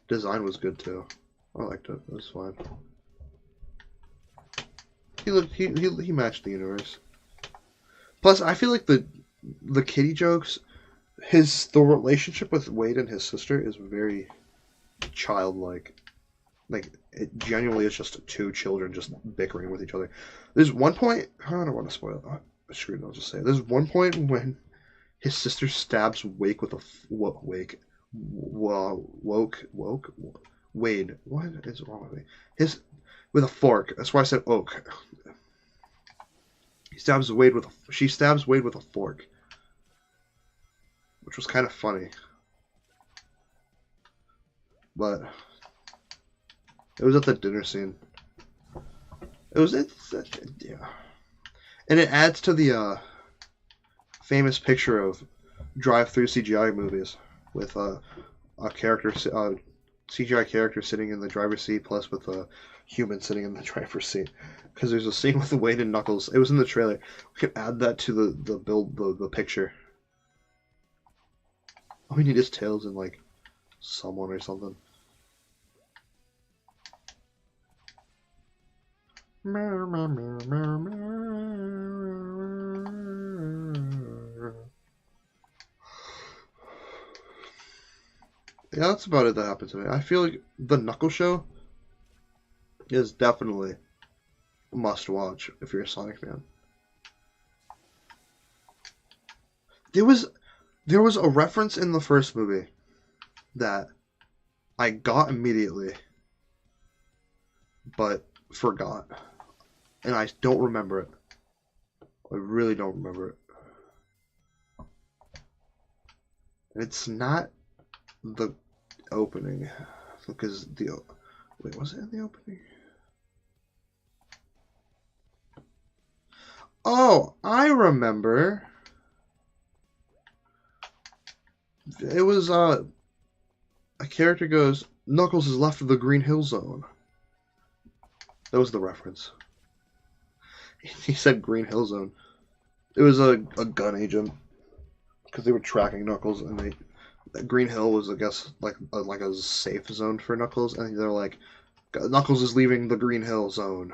design was good too. I liked it. It was fine. He matched the universe. Plus, I feel like the kitty jokes, the relationship with Wade and his sister is very childlike. Like, it genuinely is just two children just bickering with each other. There's one point, I don't want to spoil it. Screw it, I'll just say it. There's one point when his sister stabs Wade with a Wade. What is wrong with me? With a fork. That's why I said oak. She stabs Wade with a fork, which was kind of funny. But it was at the dinner scene. Yeah. And it adds to the famous picture of drive-through CGI movies with a CGI character sitting in the driver's seat, plus with a human sitting in the driver's seat. Because there's a scene with Wade and Knuckles. It was in the trailer. We could add that to the picture. All we need is Tails and like someone or something. Yeah, that's about it that happened to me. I feel like the Knuckles show is definitely a must watch if you're a Sonic fan. There was a reference in the first movie that I got immediately, but forgot. And I don't remember it. I really don't remember it. It's not the opening, because wait, was it in the opening? Oh, I remember. It was a character goes, Knuckles is left of the Green Hill Zone. That was the reference. He said Green Hill Zone. It was a gun agent because they were tracking Knuckles, and Green Hill was, I guess, like a safe zone for Knuckles, and they're like, Knuckles is leaving the Green Hill Zone,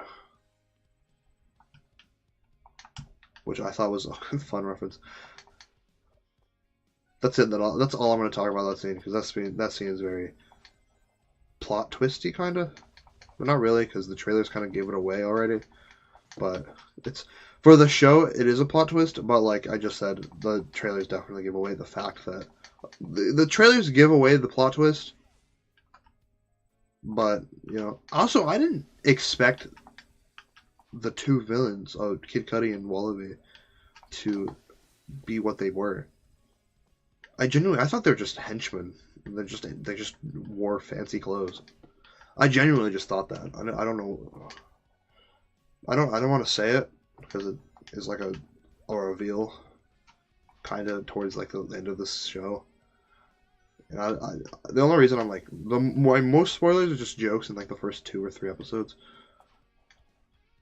which I thought was a fun reference. That's it. That's all I'm going to talk about that scene, because that scene is very plot twisty, kind of, but not really, because the trailers kind of gave it away already. But it's for the show, it is a plot twist. But like I just said, the trailers definitely give away the fact that the trailers give away the plot twist. But also I didn't expect the two villains, Kid Cudi and Wallaby, to be what they were. I thought they were just henchmen. They just wore fancy clothes. I genuinely just thought that. I don't know. I don't want to say it because it is like a reveal, kind of towards like the end of this show. And the only reason I'm like my most spoilers are just jokes in like the first 2 or 3 episodes.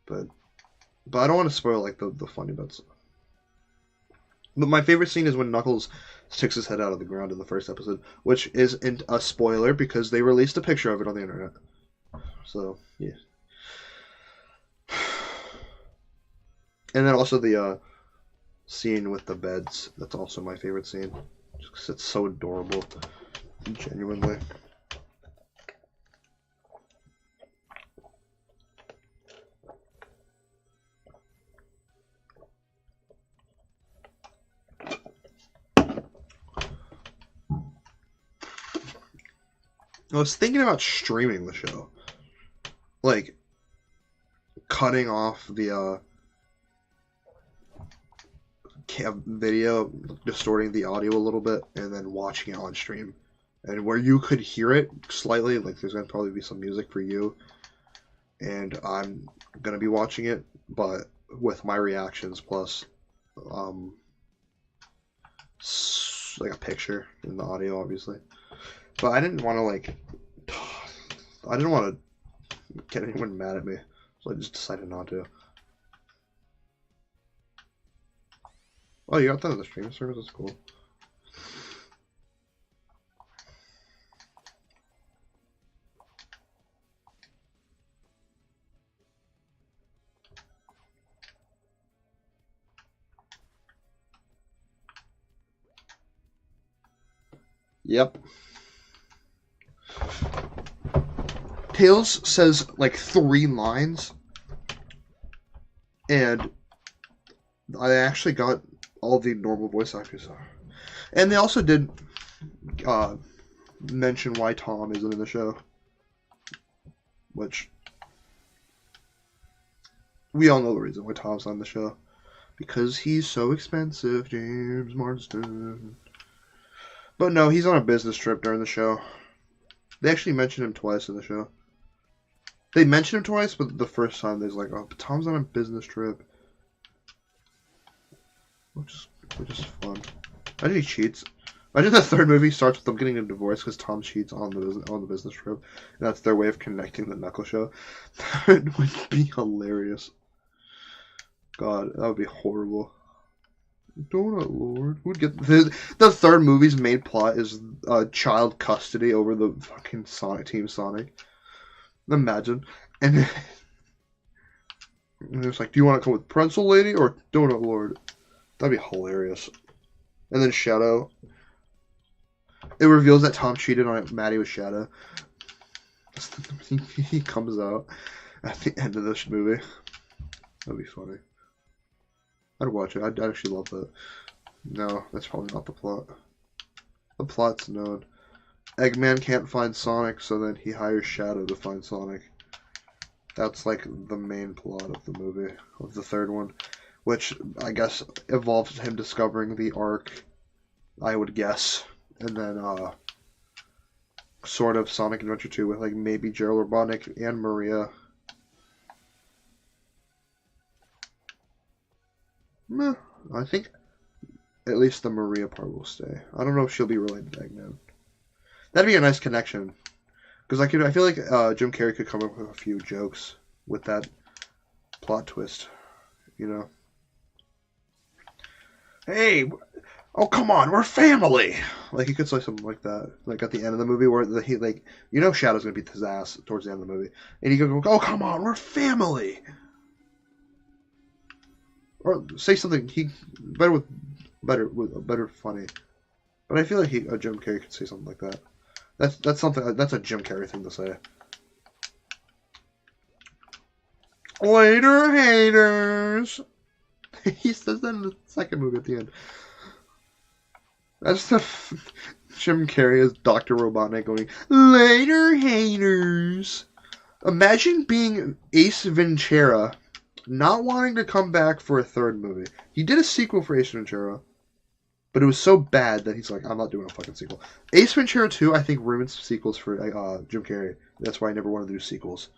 But I don't want to spoil like the funny bits. But my favorite scene is when Knuckles sticks his head out of the ground in the first episode, which isn't a spoiler because they released a picture of it on the internet. So yeah. And then also the scene with the beds. That's also my favorite scene. Just 'cause it's so adorable. Genuinely. I was thinking about streaming the show. Like, cutting off the video, distorting the audio a little bit, and then watching it on stream. And where you could hear it slightly, like there's going to probably be some music for you, and I'm going to be watching it, but with my reactions plus, like a picture in the audio, obviously. But I didn't want to get anyone mad at me, so I just decided not to. Oh, you got that on the streaming service? That's cool. Yep. Tails says like 3 lines, and I actually got all the normal voice actors. And they also did mention why Tom isn't in the show, which we all know the reason why Tom's on the show. Because he's so expensive, James Marsden. But no, he's on a business trip during the show. They actually mentioned him twice in the show. They mentioned him twice, but the first time there's like, oh, but Tom's on a business trip. Which is fun. Imagine he cheats. Imagine the third movie starts with them getting a divorce because Tom cheats on the business trip. And that's their way of connecting the Knuckle show. That would be hilarious. God, that would be horrible. Donut Lord. Who'd get the third movie's main plot is child custody over the fucking Team Sonic. Imagine. And it's like, do you want to come with Pretzel Lady or Donut Lord? That'd be hilarious. And then Shadow. It reveals that Tom cheated on Maddie with Shadow. He comes out at the end of this movie. That'd be funny. I'd watch it. I'd actually love that. No, that's probably not the plot. The plot's known. Eggman can't find Sonic, so then he hires Shadow to find Sonic. That's like the main plot of the movie, of the third one. Which, I guess, involves him discovering the Ark, I would guess. And then, sort of Sonic Adventure 2 with, like, maybe Gerald Robotnik and Maria. Meh, I think at least the Maria part will stay. I don't know if she'll be related to Eggman. That'd be a nice connection. Because I feel like Jim Carrey could come up with a few jokes with that plot twist. You know? Hey, oh come on, we're family. Like he could say something like that, like at the end of the movie where he like Shadow's gonna beat his ass towards the end of the movie, and he could go, oh come on, we're family. Or say something better funny. But I feel like Jim Carrey could say something like that. That's a Jim Carrey thing to say. Later, haters. He says that in the second movie at the end. That's the Jim Carrey as Dr. Robotnik going, later, haters. Imagine being Ace Ventura, not wanting to come back for a third movie. He did a sequel for Ace Ventura, but it was so bad that he's like, I'm not doing a fucking sequel. Ace Ventura 2, I think, ruins sequels for Jim Carrey. That's why I never wanted to do sequels.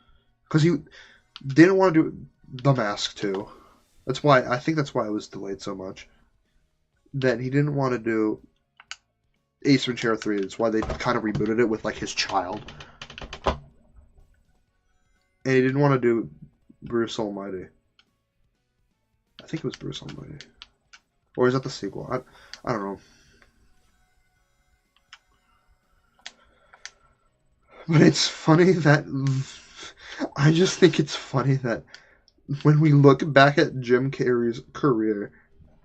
Because he didn't want to do The Mask 2. I think that's why it was delayed so much. That he didn't want to do Ace Ventura 3. That's why they kind of rebooted it with like his child. And he didn't want to do Bruce Almighty. I think it was Bruce Almighty. Or is that the sequel? I don't know. But it's funny that I just think it's funny that when we look back at Jim Carrey's career,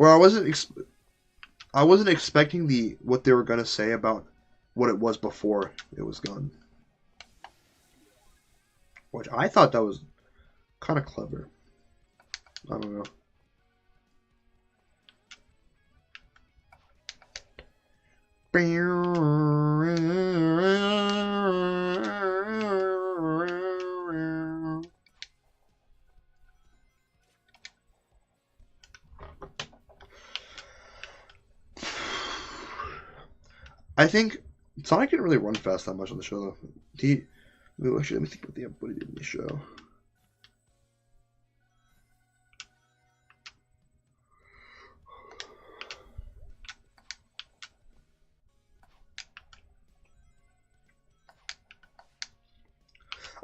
Or I wasn't expecting what they were gonna say about what it was before it was gone, which I thought that was kind of clever. I don't know. I think Sonic didn't really run fast that much on the show, though. Actually, let me think about what he did in the show.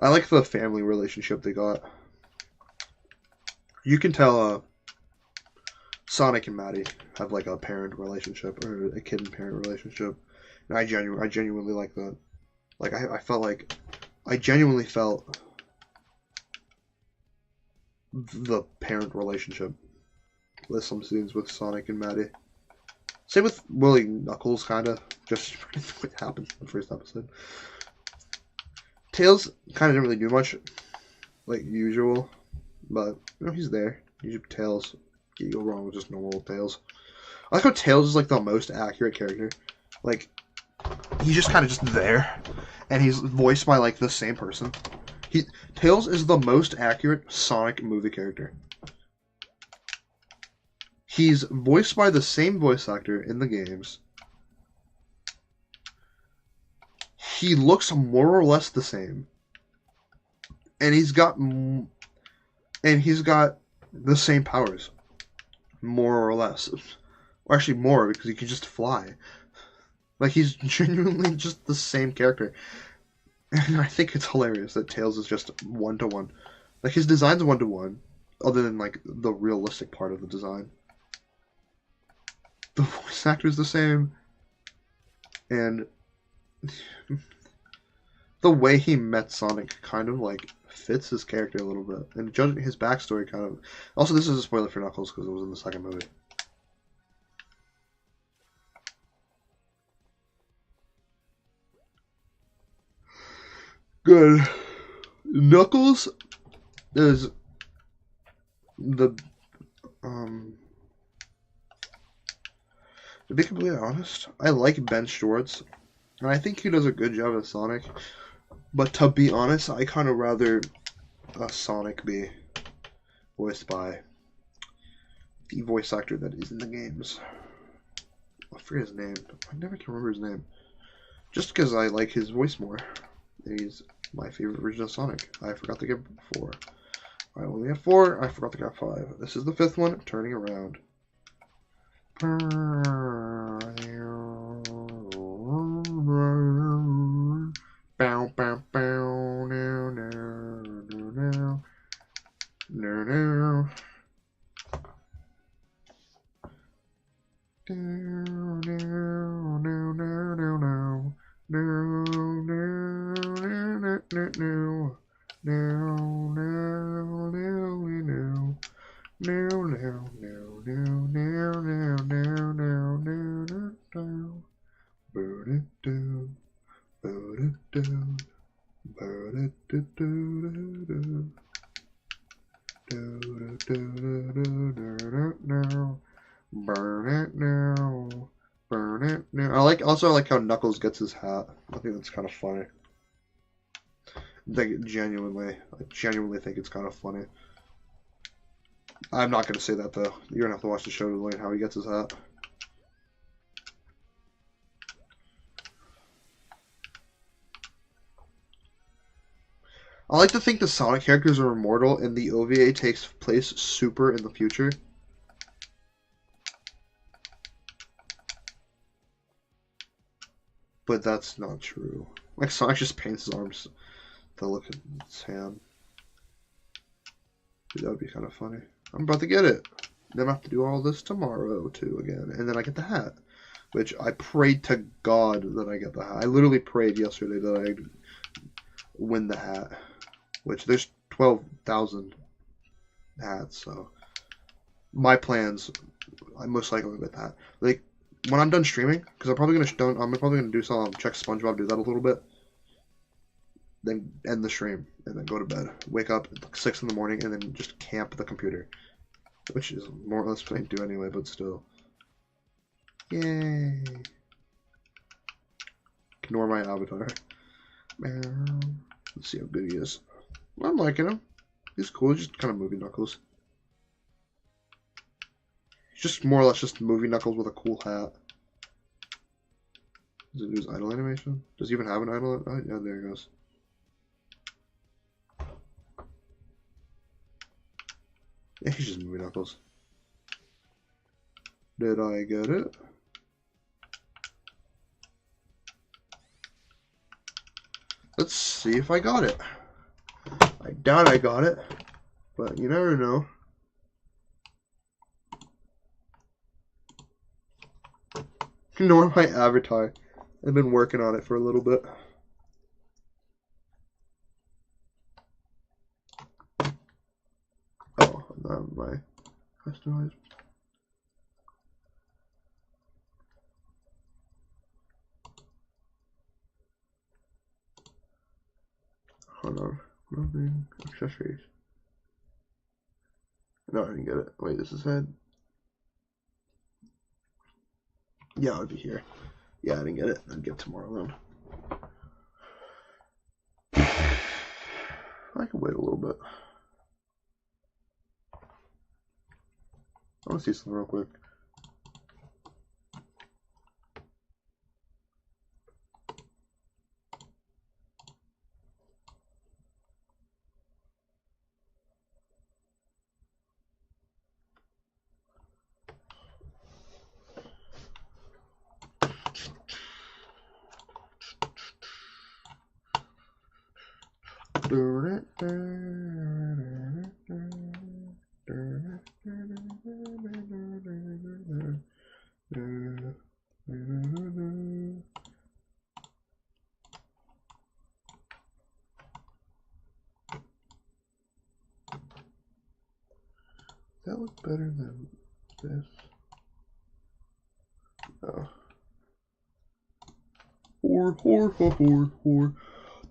I like the family relationship they got. You can tell Sonic and Maddie have like a parent relationship or a kid and parent relationship, and I genuinely like that. Like I felt like I genuinely felt the parent relationship with some scenes with Sonic and Maddie. Same with Willie Knuckles, kind of. Just what happened in the first episode. Tails kind of didn't really do much, like usual, but you know he's there. Usually Tails, can't go wrong with just normal Tails. I like how Tails is like the most accurate character. Like he's just kind of just there, and he's voiced by like the same person. Tails is the most accurate Sonic movie character. He's voiced by the same voice actor in the games. He looks more or less the same, and he's got the same powers, more or less, or actually more because he can just fly. Like he's genuinely just the same character, and I think it's hilarious that Tails is just 1-to-1. Like his design's 1-to-1, other than like the realistic part of the design. The voice actor's the same, and the way he met Sonic kind of like fits his character a little bit, and judging his backstory kind of. Also, this is a spoiler for Knuckles because it was in the second movie. Good. Knuckles is the to be completely honest, I like Ben Schwartz, and I think he does a good job as Sonic. But to be honest, I kind of rather Sonic be voiced by the voice actor that is in the games. I forget his name. I never can remember his name. Just because I like his voice more. He's my favorite version of Sonic. I forgot to get 4. I only have 4. I forgot to get 5. This is the 5th one. Turning around. Bow, bow, bow, no, no, no, no, no, no. No, no, no, no, no, no, no, no, no, no, no. No, no, no, no, no, no, no, no, no, no, no, no, no, no. Burn it down, burn it down, burn it down, burn it now, burn it now. I like how Knuckles gets his hat. I think that's kind of funny. I genuinely think it's kind of funny. I'm not gonna say that though. You're gonna have to watch the show to learn how he gets his hat. I like to think the Sonic characters are immortal and the OVA takes place super in the future. But that's not true. Like Sonic just paints his arms to look at his hand. Dude, that would be kind of funny. I'm about to get it. Then I have to do all this tomorrow too again. And then I get the hat. Which I prayed to God that I get the hat. I literally prayed yesterday that I'd win the hat. Which there's 12,000 hats, so my plans, I most likely with that. Like when I'm done streaming, because I'm probably gonna do some check SpongeBob, do that a little bit, then end the stream and then go to bed. Wake up at 6 in the morning and then just camp the computer, which is more or less what I do anyway, but still. Yay! Ignore my avatar. Let's see how good he is. I'm liking him. He's cool. He's just kind of movie Knuckles. He's just more or less just movie Knuckles with a cool hat. Does it do his idle animation? Does he even have an idle? Oh, yeah, there he goes. Yeah, he's just movie Knuckles. Did I get it? Let's see if I got it. I doubt I got it, but you never know. Ignore my avatar. I've been working on it for a little bit. Oh, not my customized. Hold on. Moving accessories. No, I didn't get it. Wait, this is head. Yeah, I'll be here. Yeah, I didn't get it. I'll get it tomorrow then. I can wait a little bit. I want to see something real quick. That looks better than this. Oh. Whore.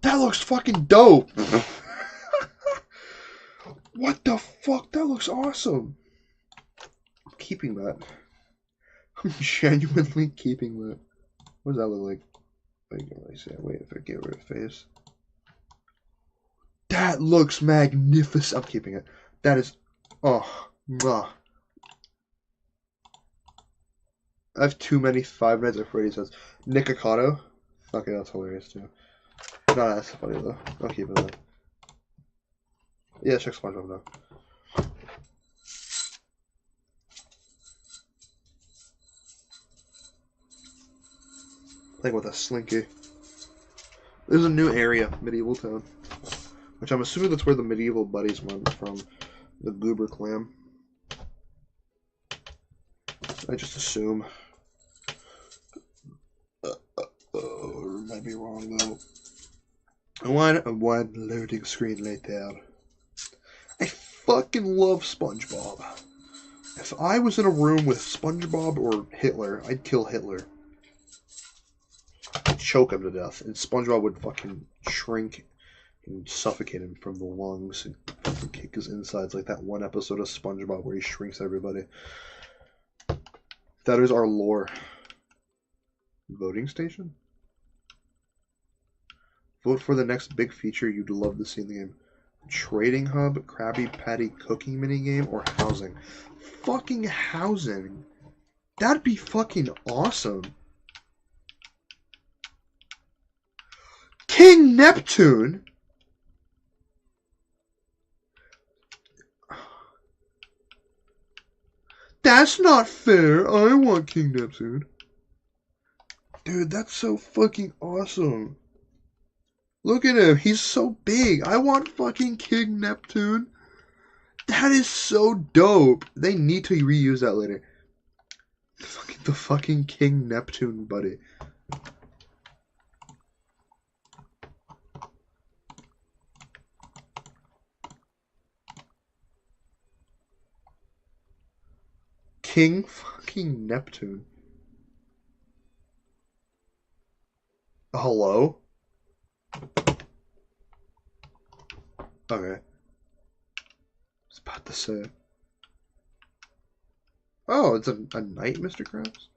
That looks fucking dope! What the fuck? That looks awesome! I'm keeping that. I'm genuinely keeping that. What does that look like? Wait, if I get rid of face. That looks magnificent. I'm keeping it. That is... Oh. Mwah. I have too many Five Nights at Freddy's heads. Nikocado. Okay, that's hilarious too. No, that's funny though. I'll keep it though. Yeah, check SpongeBob now. Playing with a slinky. There's a new area, Medieval Town. Which I'm assuming that's where the medieval buddies went from. The Goober Clam. I just assume. Might be wrong though. One loading screen later. I fucking love SpongeBob. If I was in a room with SpongeBob or Hitler, I'd kill Hitler. I'd choke him to death, and SpongeBob would fucking shrink and suffocate him from the lungs and fucking kick his insides like that one episode of SpongeBob where he shrinks everybody. That is our lore. Voting station? Vote for the next big feature you'd love to see in the game. Trading hub, Krabby Patty cooking minigame, or housing? Fucking housing. That'd be fucking awesome. King Neptune? That's not fair. I want King Neptune. Dude, that's so fucking awesome. Look at him. He's so big. I want fucking King Neptune. That is so dope. They need to reuse that later. The fucking King Neptune, buddy. King fucking Neptune. Hello? Okay. I was about to say. Oh, it's a knight, Mr. Krabs?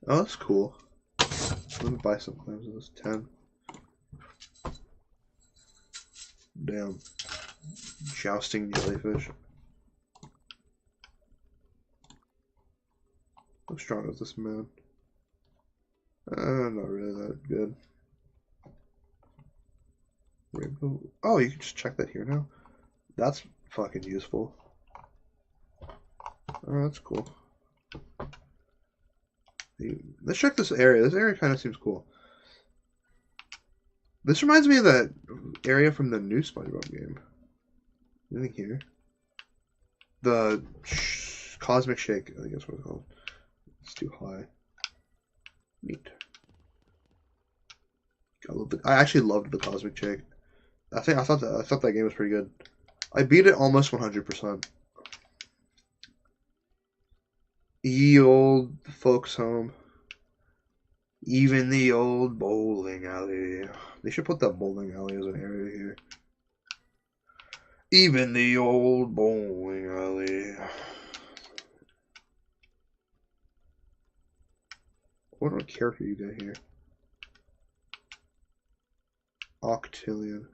Oh, that's cool. Let me buy some clams of this. 10. Damn. Jousting jellyfish. How strong is this man? Not really that good. Rainbow. Oh, you can just check that here now. That's fucking useful. Oh, that's cool. Let's check this area. This area kind of seems cool. This reminds me of that area from the new SpongeBob game. Anything here? The Cosmic Shake, I think that's what it's called. It's too high. Neat. I actually loved the Cosmic Shake. I thought that game was pretty good. I beat it almost 100%. Ye old folks home. Even the old bowling alley. They should put that bowling alley as an area here. Even the old bowling alley. What character you got here? Octillion.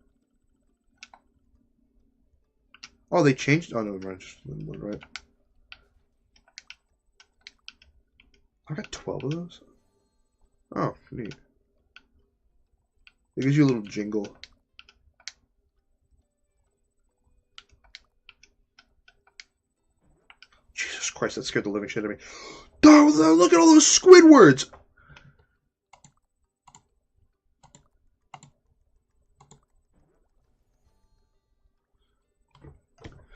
Oh, they changed. Oh, no, just one, right? I got 12 of those. Oh, neat. It gives you a little jingle. Jesus Christ, that scared the living shit out of me. Oh, look at all those Squidwards!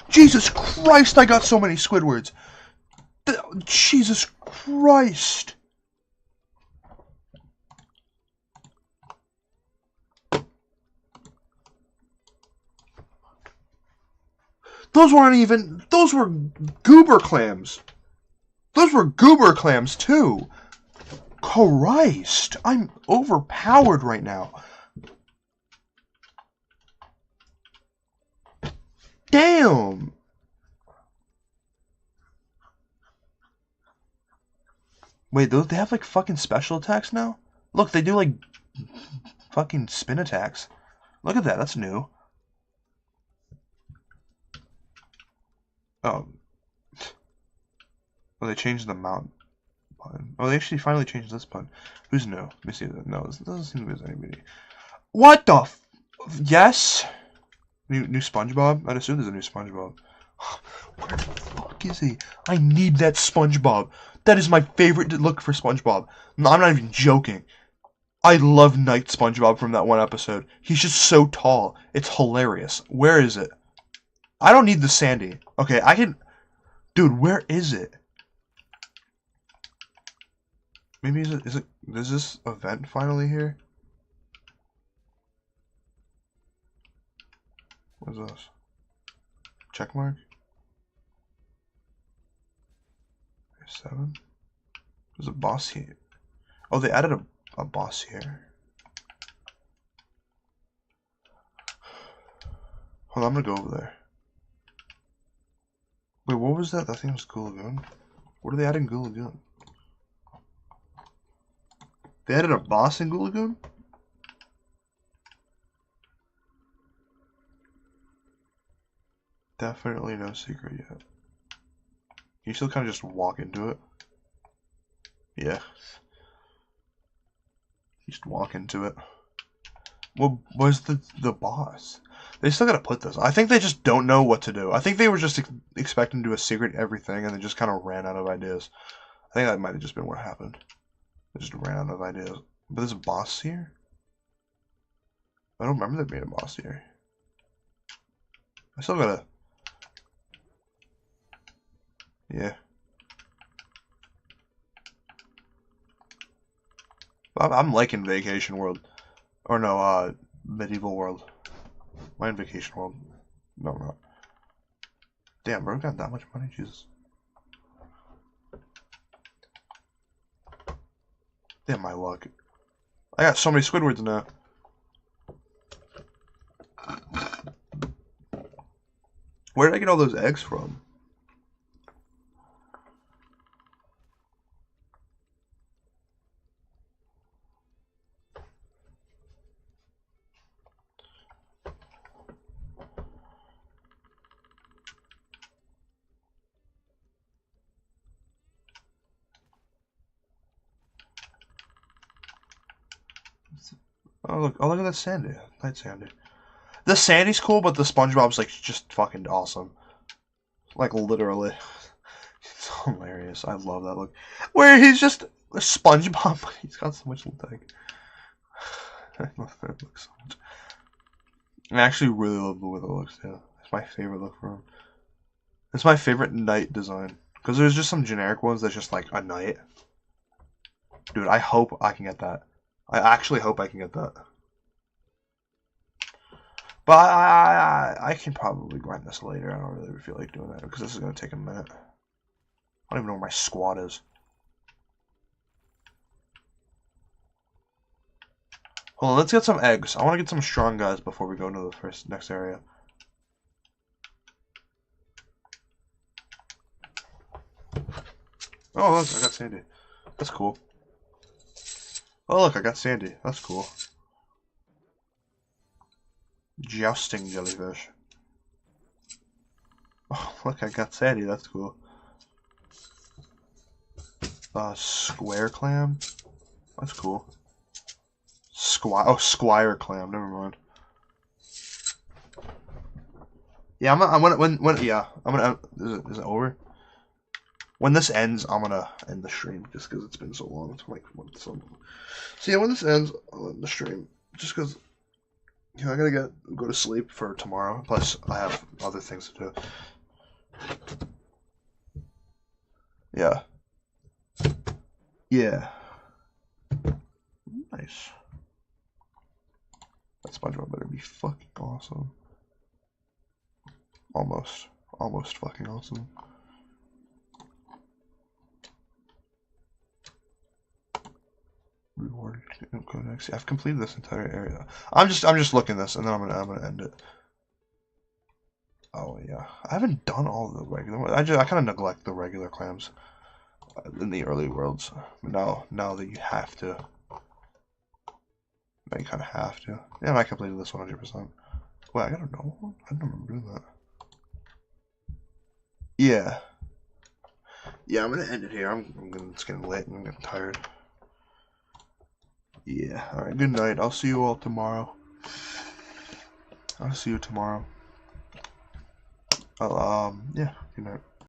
Jesus Christ, I got so many Squidwards. Jesus Christ. Those weren't even... Those were goober clams. Those were goober clams, too. Christ. I'm overpowered right now. Damn. Wait, they have, like, fucking special attacks now? Look, they do, like, fucking spin attacks. Look at that. That's new. Oh. Oh, they changed the mount button. Oh, they actually finally changed this button. Who's new? Let me see. No, this doesn't seem to be anybody. What the f... Yes? New SpongeBob? I'd assume there's a new SpongeBob. Where the fuck is he? I need that SpongeBob. That is my favorite look for SpongeBob. No, I'm not even joking. I love Night SpongeBob from that one episode. He's just so tall. It's hilarious. Where is it? I don't need the Sandy. Okay, I can... Dude, where is it? Maybe is this event finally here? What's this? Check mark? 7? There's a boss here. Oh, they added a boss here. Hold on, I'm gonna go over there. Wait, what was that? That thing was Goo Lagoon? What are they adding Goo Lagoon? They added a boss in Goo Lagoon? Definitely no secret yet. You still kind of just walk into it. Yeah. You just walk into it. What was the boss? They still gotta put this. I think they just don't know what to do. I think they were just expecting to do a secret everything and they just kind of ran out of ideas. I think that might have just been what happened. They just ran out of ideas. But there's a boss here? I don't remember there being a boss here. I still gotta... Yeah. I'm liking Vacation World. Or no, Medieval World. Am I in Vacation World? No, I'm not. Damn, bro, got that much money? Jesus. Damn, my luck. I got so many Squidwards now. Where did I get all those eggs from? Oh look at that Sandy. Night Sandy. The Sandy's cool, but the SpongeBob's like just fucking awesome. Like literally. It's hilarious. I love that look. Where he's just a SpongeBob, but he's got so much like I love that look so much. I actually really love the way that looks too. It's my favorite look for him. It's my favorite knight design. Because there's just some generic ones that's just like a knight. Dude, I hope I can get that. I actually hope I can get that. But I can probably grind this later. I don't really feel like doing that because this is going to take a minute. I don't even know where my squad is. Hold on, let's get some eggs. I want to get some strong guys before we go into the next area. Oh, look, I got Sandy. That's cool. Oh, look, I got Sandy. That's cool. Jousting jellyfish. Oh, look, I got Sandy. That's cool. Square clam. That's cool. Squire clam. Never mind. Yeah, I'm gonna. Is it over? When this ends, I'm gonna end the stream just because it's been so long. It's like so yeah, when this ends, I'll end the stream just because I gotta go to sleep for tomorrow. Plus, I have other things to do. Yeah. Yeah. Nice. That SpongeBob better be fucking awesome. Almost fucking awesome. Reward codex. I've completed this entire area. I'm just looking this, and then I'm gonna end it. Oh yeah, I haven't done all the regular ones. I kind of neglect the regular clams in the early worlds. Now that you have to, now you kind of have to. Yeah, I completed this 100%. Wait, I got a normal one? I don't remember doing that. Yeah. Yeah, I'm gonna end it here. It's getting late and I'm getting tired. Yeah. All right. Good night. I'll see you all tomorrow. I'll see you tomorrow. Yeah. Good night.